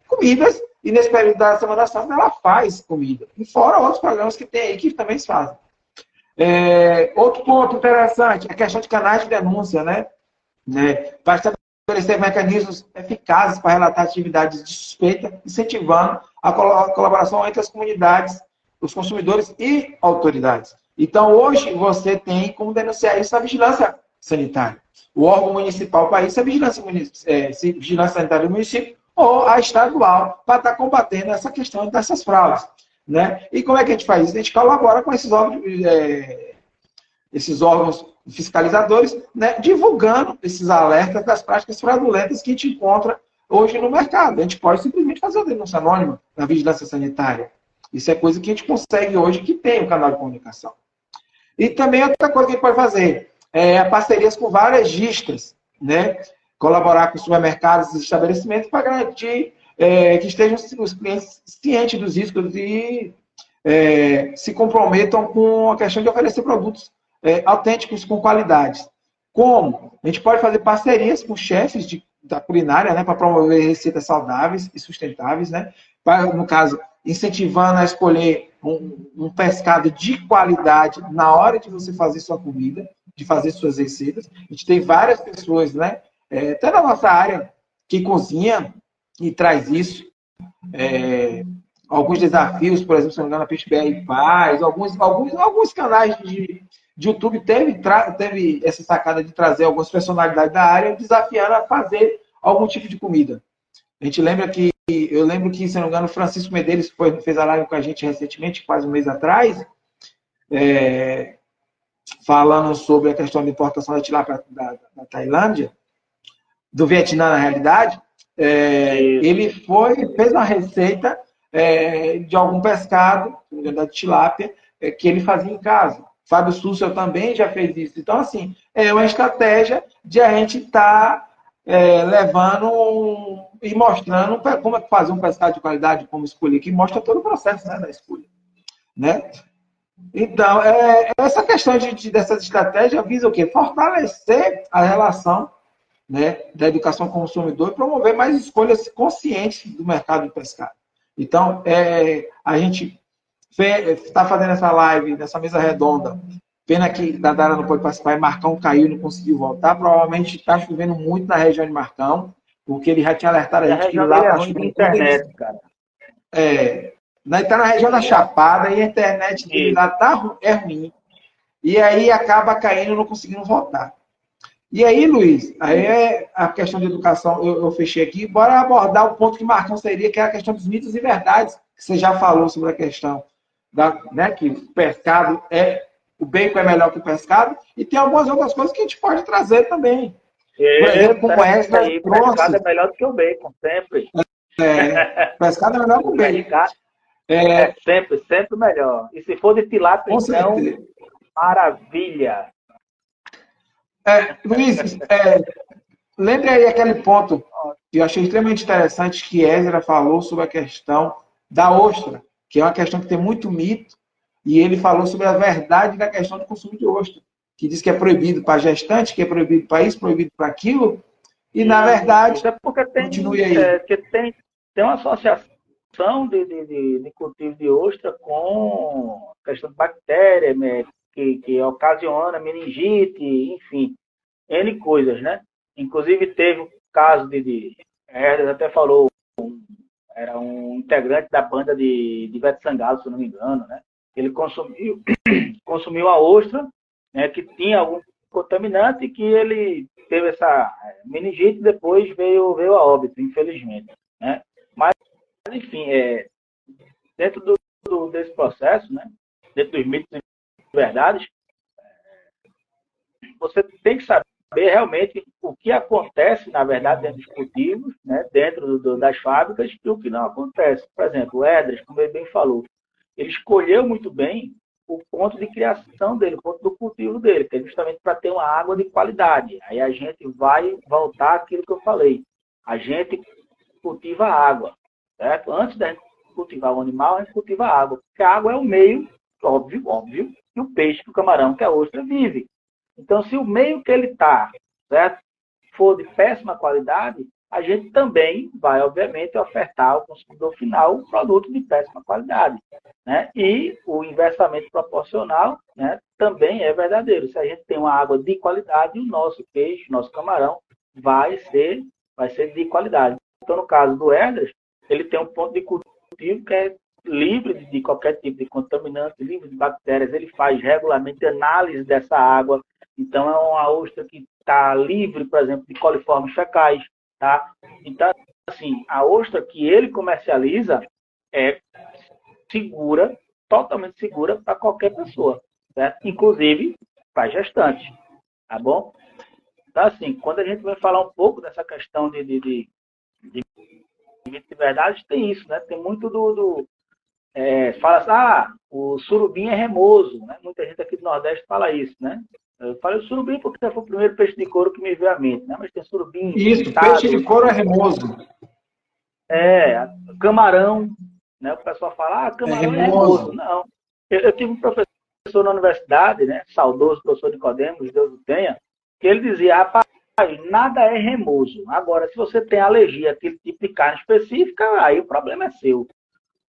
comidas, e nesse período da Semana Santa ela faz comida. E fora outros programas que tem aí que também se fazem. Outro ponto interessante, a questão de canais de denúncia, né? Para estabelecer mecanismos eficazes para relatar atividades de suspeita, incentivando a colaboração entre as comunidades, os consumidores e autoridades. Então, hoje, você tem como denunciar isso a vigilância sanitária. O órgão municipal para isso é a vigilância sanitária do município ou a estadual para estar combatendo essa questão dessas fraudes. Né? E como é que a gente faz isso? A gente colabora com esses órgãos fiscalizadores, né, divulgando esses alertas das práticas fraudulentas que a gente encontra hoje no mercado. A gente pode simplesmente fazer uma denúncia anônima na vigilância sanitária. Isso é coisa que a gente consegue hoje, que tem o canal de comunicação. E também outra coisa que a gente pode fazer parcerias com várias gistas, né? Colaborar com supermercados e estabelecimentos para garantir que estejam os clientes cientes dos riscos e se comprometam com a questão de oferecer produtos autênticos com qualidade. Como? A gente pode fazer parcerias com chefes da culinária, né, para promover receitas saudáveis e sustentáveis, né? No caso, incentivando a escolher um pescado de qualidade na hora de você fazer sua comida, de fazer suas receitas. A gente tem várias pessoas, né, até na nossa área, que cozinha e traz isso. Alguns desafios, por exemplo, se não me engano, a PeixeBR faz, alguns canais de YouTube teve essa sacada de trazer algumas personalidades da área desafiando a fazer algum tipo de comida. Eu lembro que, se não me engano, o Francisco Medeiros fez a live com a gente recentemente, quase um mês atrás, falando sobre a questão da importação da tilápia da Tailândia, do Vietnã, na realidade. Ele fez uma receita de algum pescado, da tilápia, que ele fazia em casa. Fábio Sussel também já fez isso. Então, assim, é uma estratégia de a gente estar levando e mostrando como é que fazer um pescado de qualidade, como escolher, que mostra todo o processo, né, da escolha. Né? Então, essa questão dessas estratégias visa o quê? Fortalecer a relação, né, da educação ao consumidor e promover mais escolhas conscientes do mercado de pescado. Então, a gente está fazendo essa live, nessa mesa redonda. Pena que Dadara não pôde participar e Marcão caiu e não conseguiu voltar. Provavelmente está chovendo muito na região de Marcão, porque ele já tinha alertado a gente que lá está chovendo. Internet, cara. Está na região da Chapada e a internet dele lá é ruim. E aí acaba caindo e não conseguindo voltar. E aí, Luiz, a questão de educação, eu fechei aqui. Bora abordar o ponto que Marcão seria, que é a questão dos mitos e verdades, que você já falou sobre a questão né, que o pescado o bacon é melhor que o pescado, e tem algumas outras coisas que a gente pode trazer também. Por exemplo, como essa. O pescado é melhor do que o bacon, sempre. Pescado é melhor que o bacon. Sempre melhor. E se for de tilápia, então, maravilha. Luiz, lembre aí aquele ponto que eu achei extremamente interessante que Ezra falou sobre a questão da ostra, que é uma questão que tem muito mito, e ele falou sobre a verdade da questão do consumo de ostra, que diz que é proibido para gestante, que é proibido para isso, proibido para aquilo, e na verdade, porque continue aí. Tem uma associação de cultivo de ostra com questão de bactéria, né, que ocasiona meningite, enfim, N coisas, né? Inclusive teve um caso Herder até falou, era um integrante da banda de Ivete Sangalo, se eu não me engano, né? Ele consumiu a ostra, né, que tinha algum contaminante, que ele teve essa meningite, depois veio a óbito, infelizmente, né? Mas, enfim, dentro desse processo, né? Dentro dos mitos e verdades, você tem que saber realmente o que acontece, na verdade, dentro dos cultivos, né? Dentro das fábricas, e o que não acontece. Por exemplo, o Edras, como ele bem falou, ele escolheu muito bem o ponto de criação dele, o ponto do cultivo dele, que é justamente para ter uma água de qualidade. Aí a gente vai voltar àquilo que eu falei. A gente cultiva a água, certo? Antes da gente cultivar o animal, a gente cultiva a água. Porque a água é o meio, óbvio, que o peixe, que o camarão, que a ostra vive. Então, se o meio que ele está, certo, for de péssima qualidade, a gente também vai, obviamente, ofertar ao consumidor final um produto de péssima qualidade, né? E o inversamente proporcional, né, também é verdadeiro. Se a gente tem uma água de qualidade, o nosso peixe, o nosso camarão, vai ser de qualidade. Então, no caso do Edras, ele tem um ponto de cultivo que é livre de qualquer tipo de contaminante, livre de bactérias. Ele faz regularmente análise dessa água. Então, é uma ostra que está livre, por exemplo, de coliformes fecais. Tá? Então, assim, a ostra que ele comercializa é segura, totalmente segura para qualquer pessoa, certo? Inclusive para gestantes, tá bom? Então, assim, quando a gente vai falar um pouco dessa questão de verdade, tem isso, né? Tem muito fala assim, o surubim é remoso, né? Muita gente aqui do Nordeste fala isso, né? Eu falei surubim porque foi o primeiro peixe de couro que me veio à mente, né? Mas tem surubim. Isso, pintado, peixe de couro é remoso. Camarão, né? O pessoal fala, camarão é remoso. Não. Eu tive um professor na universidade, né? Saudoso professor Nicodemos, Deus o tenha, que ele dizia, rapaz, nada é remoso. Agora, se você tem alergia àquele tipo de carne específica, aí o problema é seu,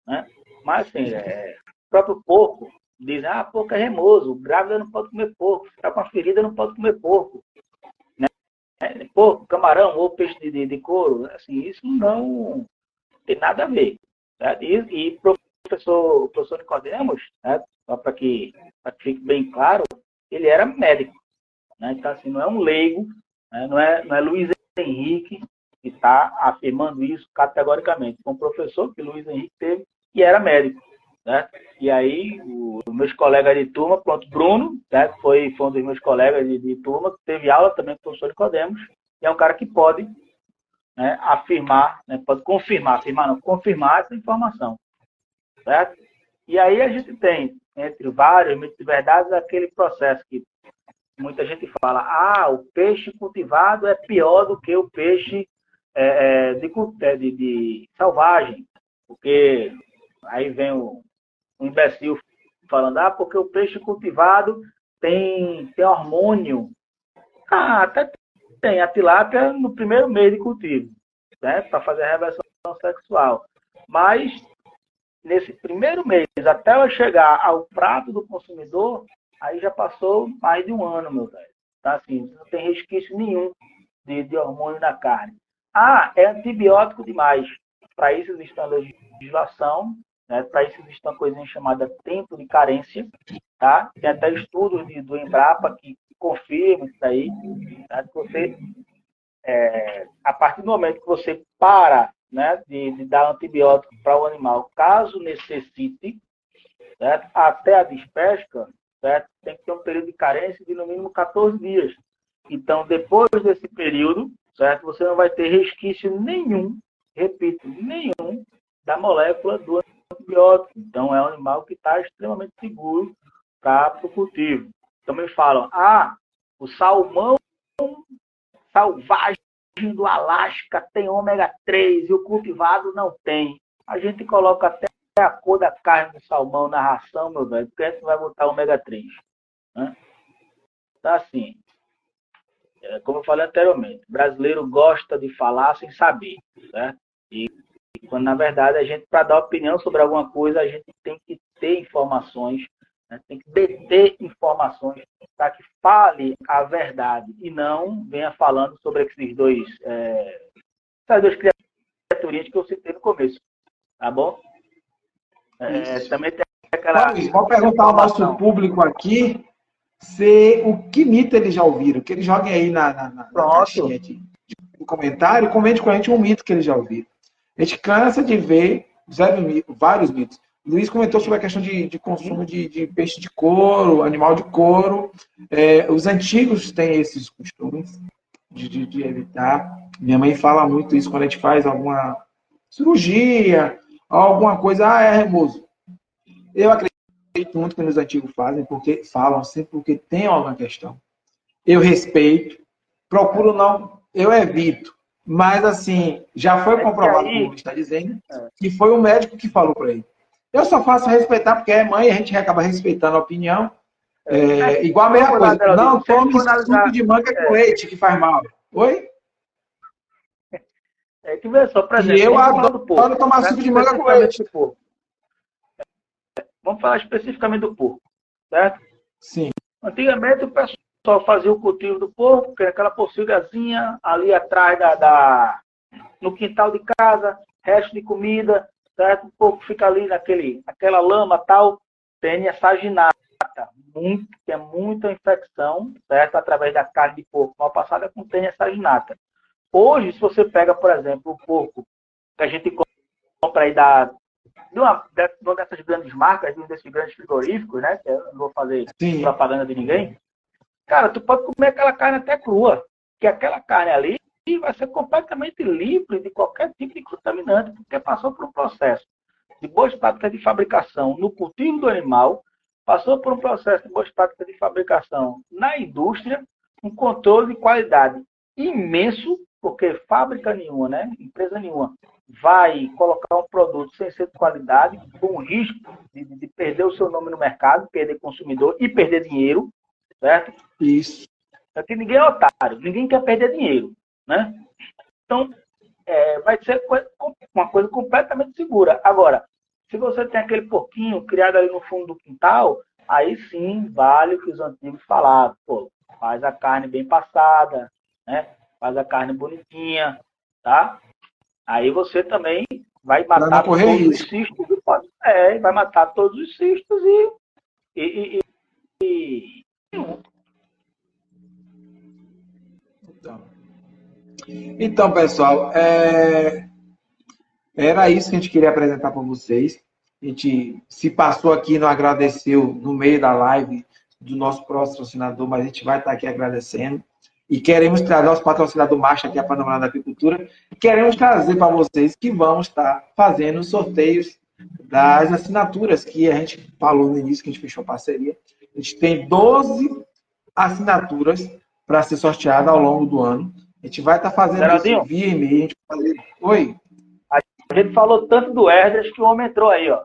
né? Mas, assim, o próprio porco, dizem, porco é remoso, grávida não pode comer porco, se está com uma ferida não pode comer porco. Né? Porco, camarão ou peixe de couro, assim, isso não tem nada a ver. Certo? E o professor Nicodemos, né, só para que fique bem claro, ele era médico. Né? Então, assim, não é um leigo, né? não é Luiz Henrique que está afirmando isso categoricamente. Foi um professor que Luiz Henrique teve e era médico. Né? E aí, os meus colegas de turma, pronto, Bruno, né, foi um dos meus colegas de turma, que teve aula também com o professor Nicodemos, e é um cara que pode, né, afirmar, né, pode confirmar essa informação. Certo? E aí a gente tem, entre vários mitos e verdades, aquele processo que muita gente fala, o peixe cultivado é pior do que o peixe de selvagem, porque aí vem um imbecil falando, porque o peixe cultivado tem hormônio. Até tem a tilápia no primeiro mês de cultivo, né, para fazer a reversão sexual. Mas, nesse primeiro mês, até ela chegar ao prato do consumidor, aí já passou mais de um ano, meu velho. Tá, assim, não tem resquício nenhum de hormônio na carne. É antibiótico demais. Para isso existe uma legislação, né? Para isso existe uma coisinha chamada tempo de carência. Tá? Tem até estudos do Embrapa que confirmam isso aí. Tá? Que você, a partir do momento que você para, né, de dar antibiótico para o animal, caso necessite, certo? Até a despesca, certo? Tem que ter um período de carência de no mínimo 14 dias. Então, depois desse período, certo? Você não vai ter resquício nenhum, repito, nenhum, da molécula do antibiótico. Então, é um animal que está extremamente seguro para o cultivo. Também falam, o salmão selvagem do Alasca tem ômega 3 e o cultivado não tem. A gente coloca até a cor da carne do salmão na ração, meu velho, porque a gente vai botar ômega 3. Né? Então, assim, como eu falei anteriormente, o brasileiro gosta de falar sem saber. Certo? E quando, na verdade, a gente, para dar opinião sobre alguma coisa, a gente tem que ter informações, né? Tem que deter informações para que fale a verdade e não venha falando sobre essas duas criaturinhas que eu citei no começo. Tá bom? Também tem aquela... Vou perguntar ao nosso público aqui. ser o que mito eles já ouviram, que eles joguem aí na caixinha de comentário, comente com a gente um mito que eles já ouviram. A gente cansa de ver vários mitos. O Luiz comentou sobre a questão de consumo de peixe de couro, animal de couro. Os antigos têm esses costumes de evitar. Minha mãe fala muito isso quando a gente faz alguma cirurgia, alguma coisa. É remoso. Eu acredito muito que os antigos falam sempre porque tem alguma questão. Eu respeito, procuro não, eu evito. Mas, assim, já foi comprovado, como ele está dizendo, que foi o médico que falou para ele. Eu só faço respeitar, porque é mãe, a gente acaba respeitando a opinião. Igual a mesma coisa. Não tome suco de manga com leite, que faz mal. Oi? Que vê só, por exemplo, e eu adoro tomar suco de manga com leite. Vamos falar especificamente do porco, certo? Sim. Antigamente o pessoal fazia o cultivo do porco, que era aquela pocilgazinha ali atrás no quintal de casa, resto de comida, certo? O porco fica ali naquela lama tal, tem essa ginata, que é muita infecção, certo? Através da carne de porco mal passada contém essa ginata. Hoje, se você pega, por exemplo, o porco que a gente compra aí de uma dessas grandes marcas, de um desses grandes frigoríficos, né? Que eu não vou fazer propaganda de ninguém. Cara, tu pode comer aquela carne até crua, que aquela carne ali vai ser completamente livre de qualquer tipo de contaminante, porque passou por um processo de boas práticas de fabricação no cultivo do animal, passou por um processo de boas práticas de fabricação na indústria, um controle de qualidade imenso, porque fábrica nenhuma, né? Empresa nenhuma vai colocar um produto sem ser de qualidade, com o risco de perder o seu nome no mercado, perder consumidor e perder dinheiro, certo? Isso. Porque ninguém é otário, ninguém quer perder dinheiro, né? Então, vai ser uma coisa completamente segura. Agora, se você tem aquele porquinho criado ali no fundo do quintal, aí sim vale o que os antigos falavam. Pô, faz a carne bem passada, né? Faz a carne bonitinha, tá? Aí você também vai matar todos os cistos. Vai matar todos os cistos Então, pessoal, era isso que a gente queria apresentar para vocês. A gente se passou aqui, não agradeceu no meio da live do nosso patrocinador, mas a gente vai estar aqui agradecendo. E queremos trazer nosso patrocinador macho aqui, a Panorama da Apicultura. E queremos trazer para vocês que vamos estar fazendo os sorteios das assinaturas que a gente falou no início, que a gente fechou parceria. A gente tem 12 assinaturas para ser sorteada ao longo do ano. A gente vai estar fazendo isso via e-mail. A gente vai fazer... Oi? A gente falou tanto do Herders que o homem entrou aí, ó.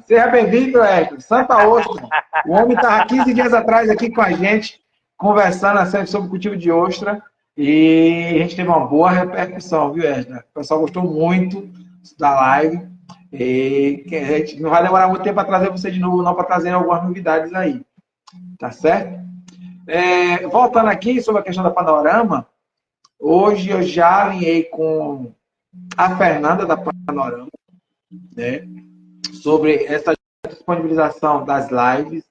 Seja bem-vindo, Herders. Santa ostra. O homem estava 15 dias atrás aqui com a gente, conversando sobre o cultivo de ostra. E a gente teve uma boa repercussão, viu, Herders? O pessoal gostou muito da live. E a gente não vai demorar muito tempo para trazer você de novo, não, para trazer algumas novidades aí. Tá certo? Voltando aqui sobre a questão da Panorama, hoje eu já alinhei com a Fernanda da Panorama, né, sobre essa disponibilização das lives,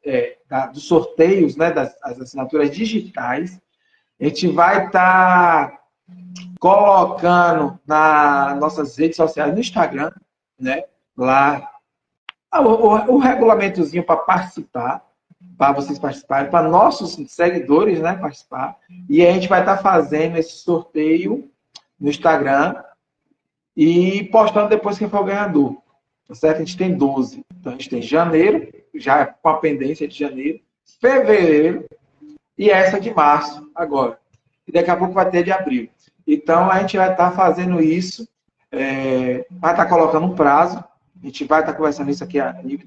dos sorteios, né, das assinaturas digitais. A gente vai estar colocando nas nossas redes sociais, no Instagram, né, lá o regulamentozinho para participar, para vocês participarem, para nossos seguidores, né, participar. E a gente vai estar fazendo esse sorteio no Instagram e postando depois quem for o ganhador. Tá certo? A gente tem 12. Então, a gente tem janeiro, já com a pendência de janeiro, fevereiro e essa de março, agora. E daqui a pouco vai ter de abril. Então, a gente vai estar fazendo isso, vai estar colocando um prazo, a gente vai estar conversando isso aqui a nível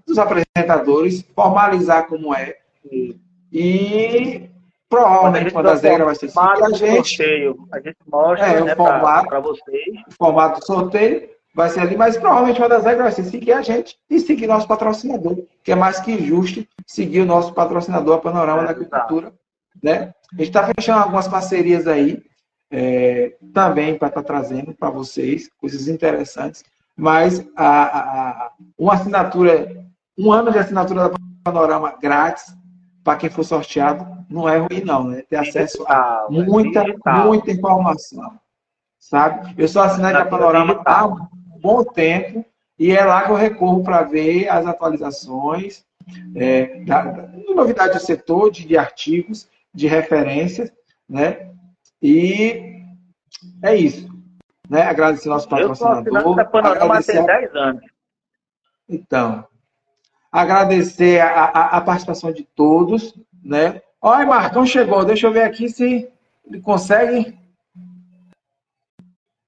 dos apresentadores, formalizar como é. E provavelmente uma das regras vai ser seguir a gente. A gente mostra para vocês. O formato do sorteio vai ser ali, mas provavelmente uma das regras vai ser seguir a gente e seguir nosso patrocinador, que é mais que justo seguir o nosso patrocinador, a Panorama da Agricultura. Né? A gente está fechando algumas parcerias aí, também para estar trazendo para vocês coisas interessantes, mas uma assinatura Um ano de assinatura da Panorama grátis para quem for sorteado. Não é ruim, não, né? Ter acesso a muita informação, sabe? Eu sou assinante da Panorama há um bom tempo e é lá que eu recorro para ver as atualizações, novidades do setor, de artigos, de referências, né? E é isso. Né? Agradecer ao nosso patrocinador. Eu sou assinante da Panorama tem 10 anos. Então, agradecer a participação de todos, né? Olha, Marcão chegou. Deixa eu ver aqui se ele consegue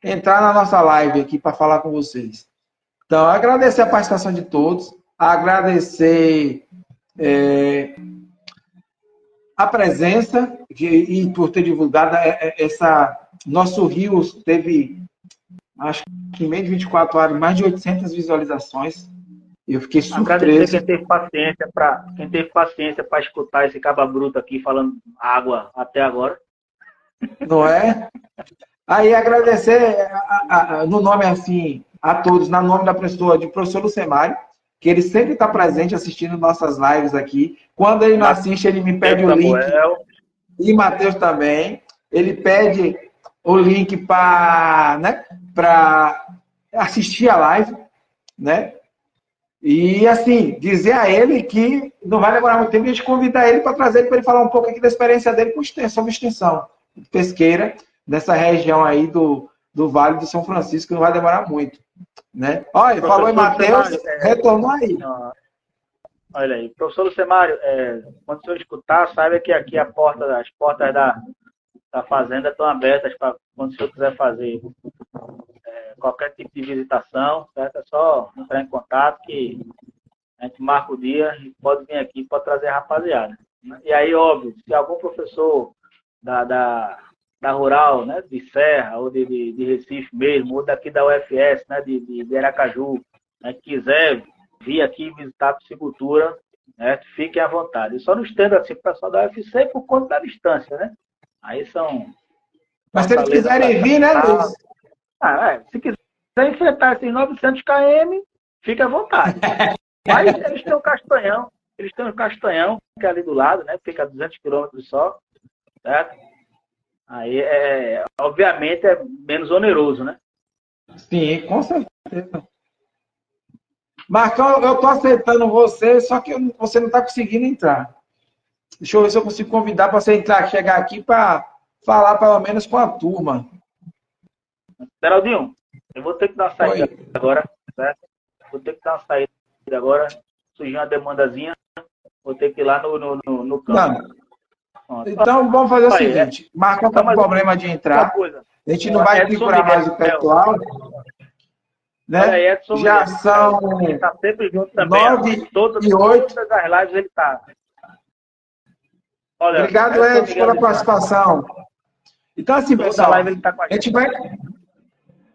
entrar na nossa live aqui para falar com vocês. Então, agradecer a participação de todos, agradecer a presença e por ter divulgado essa... Nosso Rios teve, acho que em meio de 24 horas, mais de 800 visualizações. Eu fiquei surpreso. Agradecer quem teve paciência para escutar esse caba bruto aqui falando água até agora. Não é? Aí agradecer no nome assim a todos, no nome da pessoa de professor Lucemário, que ele sempre está presente assistindo nossas lives aqui. Quando ele não assiste, ele me pede o link. E Matheus também. Ele pede o link para, né, para assistir a live, né? E, assim, dizer a ele que não vai demorar muito tempo a gente convidar ele para trazer ele para ele falar um pouco aqui da experiência dele sobre extensão pesqueira nessa região aí do Vale do São Francisco, que não vai demorar muito, né? Olha, falou em Matheus, retornou aí. Olha aí, professor Lucemário, quando o senhor escutar, saiba que aqui as portas da fazenda estão abertas para quando o senhor quiser fazer qualquer tipo de visitação, certo? É só entrar em contato que a gente marca o dia e pode vir aqui, pode trazer a rapaziada. E aí, óbvio, se algum professor da Rural, né, de Serra, ou de Recife mesmo, ou daqui da UFS, né, de Aracaju, né, quiser vir aqui visitar a piscicultura, né, fiquem à vontade. E só não estendo assim para o pessoal da UFC por conta da distância, né? Aí são... Mas se eles quiserem vir, né, Luiz? Se quiser enfrentar esses 900 km, fica à vontade. Mas eles têm o Castanhão, que é ali do lado, né? Fica a 200 quilômetros só, certo? Aí, obviamente, é menos oneroso, né? Sim, com certeza. Marcão, eu tô aceitando você, só que você não está conseguindo entrar. Deixa eu ver se eu consigo convidar para você chegar aqui para falar pelo menos com a turma. Geraldinho, eu vou ter que dar uma saída agora, certo? Vou ter que dar uma saída agora, surgiu uma demandazinha, vou ter que ir lá no campo. Então, vamos fazer o seguinte, Marcão está com problema de entrar, a gente não vai procurar mais o pessoal, né? Edson, já são ele tá sempre junto também, 9h08. Todas as lives ele tá. Olha, obrigado, Edson, pela participação. Então, assim, pessoal, a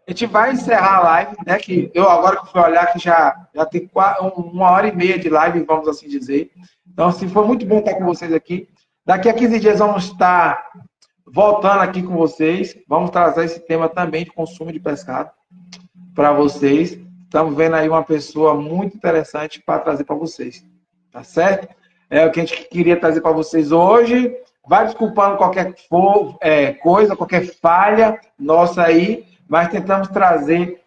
gente vai encerrar a live, né? Que eu agora que fui olhar que já tem 1h30 de live, vamos assim dizer. Então, assim, foi muito bom estar com vocês aqui. Daqui a 15 dias vamos estar voltando aqui com vocês. Vamos trazer esse tema também de consumo de pescado para vocês. Estamos vendo aí uma pessoa muito interessante para trazer para vocês. Tá certo? É o que a gente queria trazer para vocês hoje. Vai desculpando qualquer coisa, qualquer falha nossa aí, mas tentamos trazer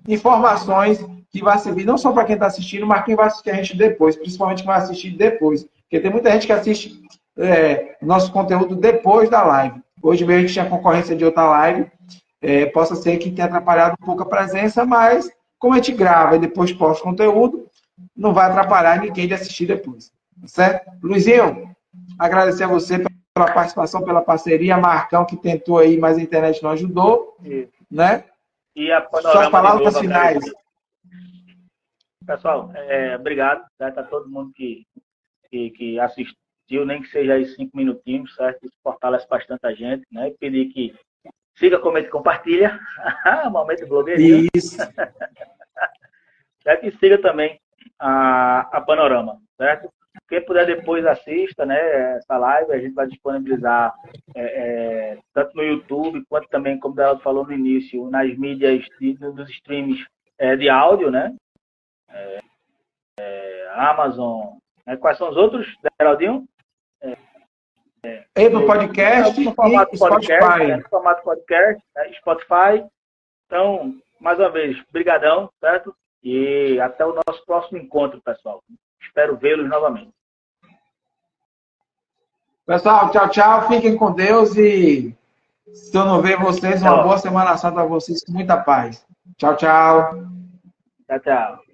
informações que vai servir não só para quem está assistindo, mas quem vai assistir a gente depois, principalmente quem vai assistir depois. Porque tem muita gente que assiste nosso conteúdo depois da live. Hoje mesmo a gente tinha concorrência de outra live, possa ser que tenha atrapalhado um pouco a presença, mas como a gente grava e depois posta o conteúdo, não vai atrapalhar ninguém de assistir depois. Certo? Luizinho, agradecer a você pela participação, pela parceria, Marcão que tentou aí, mas a internet não ajudou, né? E a Suas palavras finais. Pessoal, obrigado, certo? A todo mundo que assistiu, nem que seja aí 5 minutinhos, certo? Isso fortalece bastante a gente, né? E pedir que siga, comente e compartilha. Momento blogueirinho. Isso. Certo? E siga também a Panorama, certo? Quem puder depois assista, né, essa live, a gente vai disponibilizar tanto no YouTube, quanto também, como o Geraldo falou no início, nas mídias dos streams de áudio, né? Amazon. Quais são os outros, Geraldinho? Apple Podcast no formato e podcast, Spotify. no formato podcast, Spotify. Então, mais uma vez, brigadão, certo? E até o nosso próximo encontro, pessoal. Espero vê-los novamente. Pessoal, tchau, tchau. Fiquem com Deus e se eu não ver vocês, uma boa Semana Santa a vocês com muita paz. Tchau, tchau. Tchau, tchau.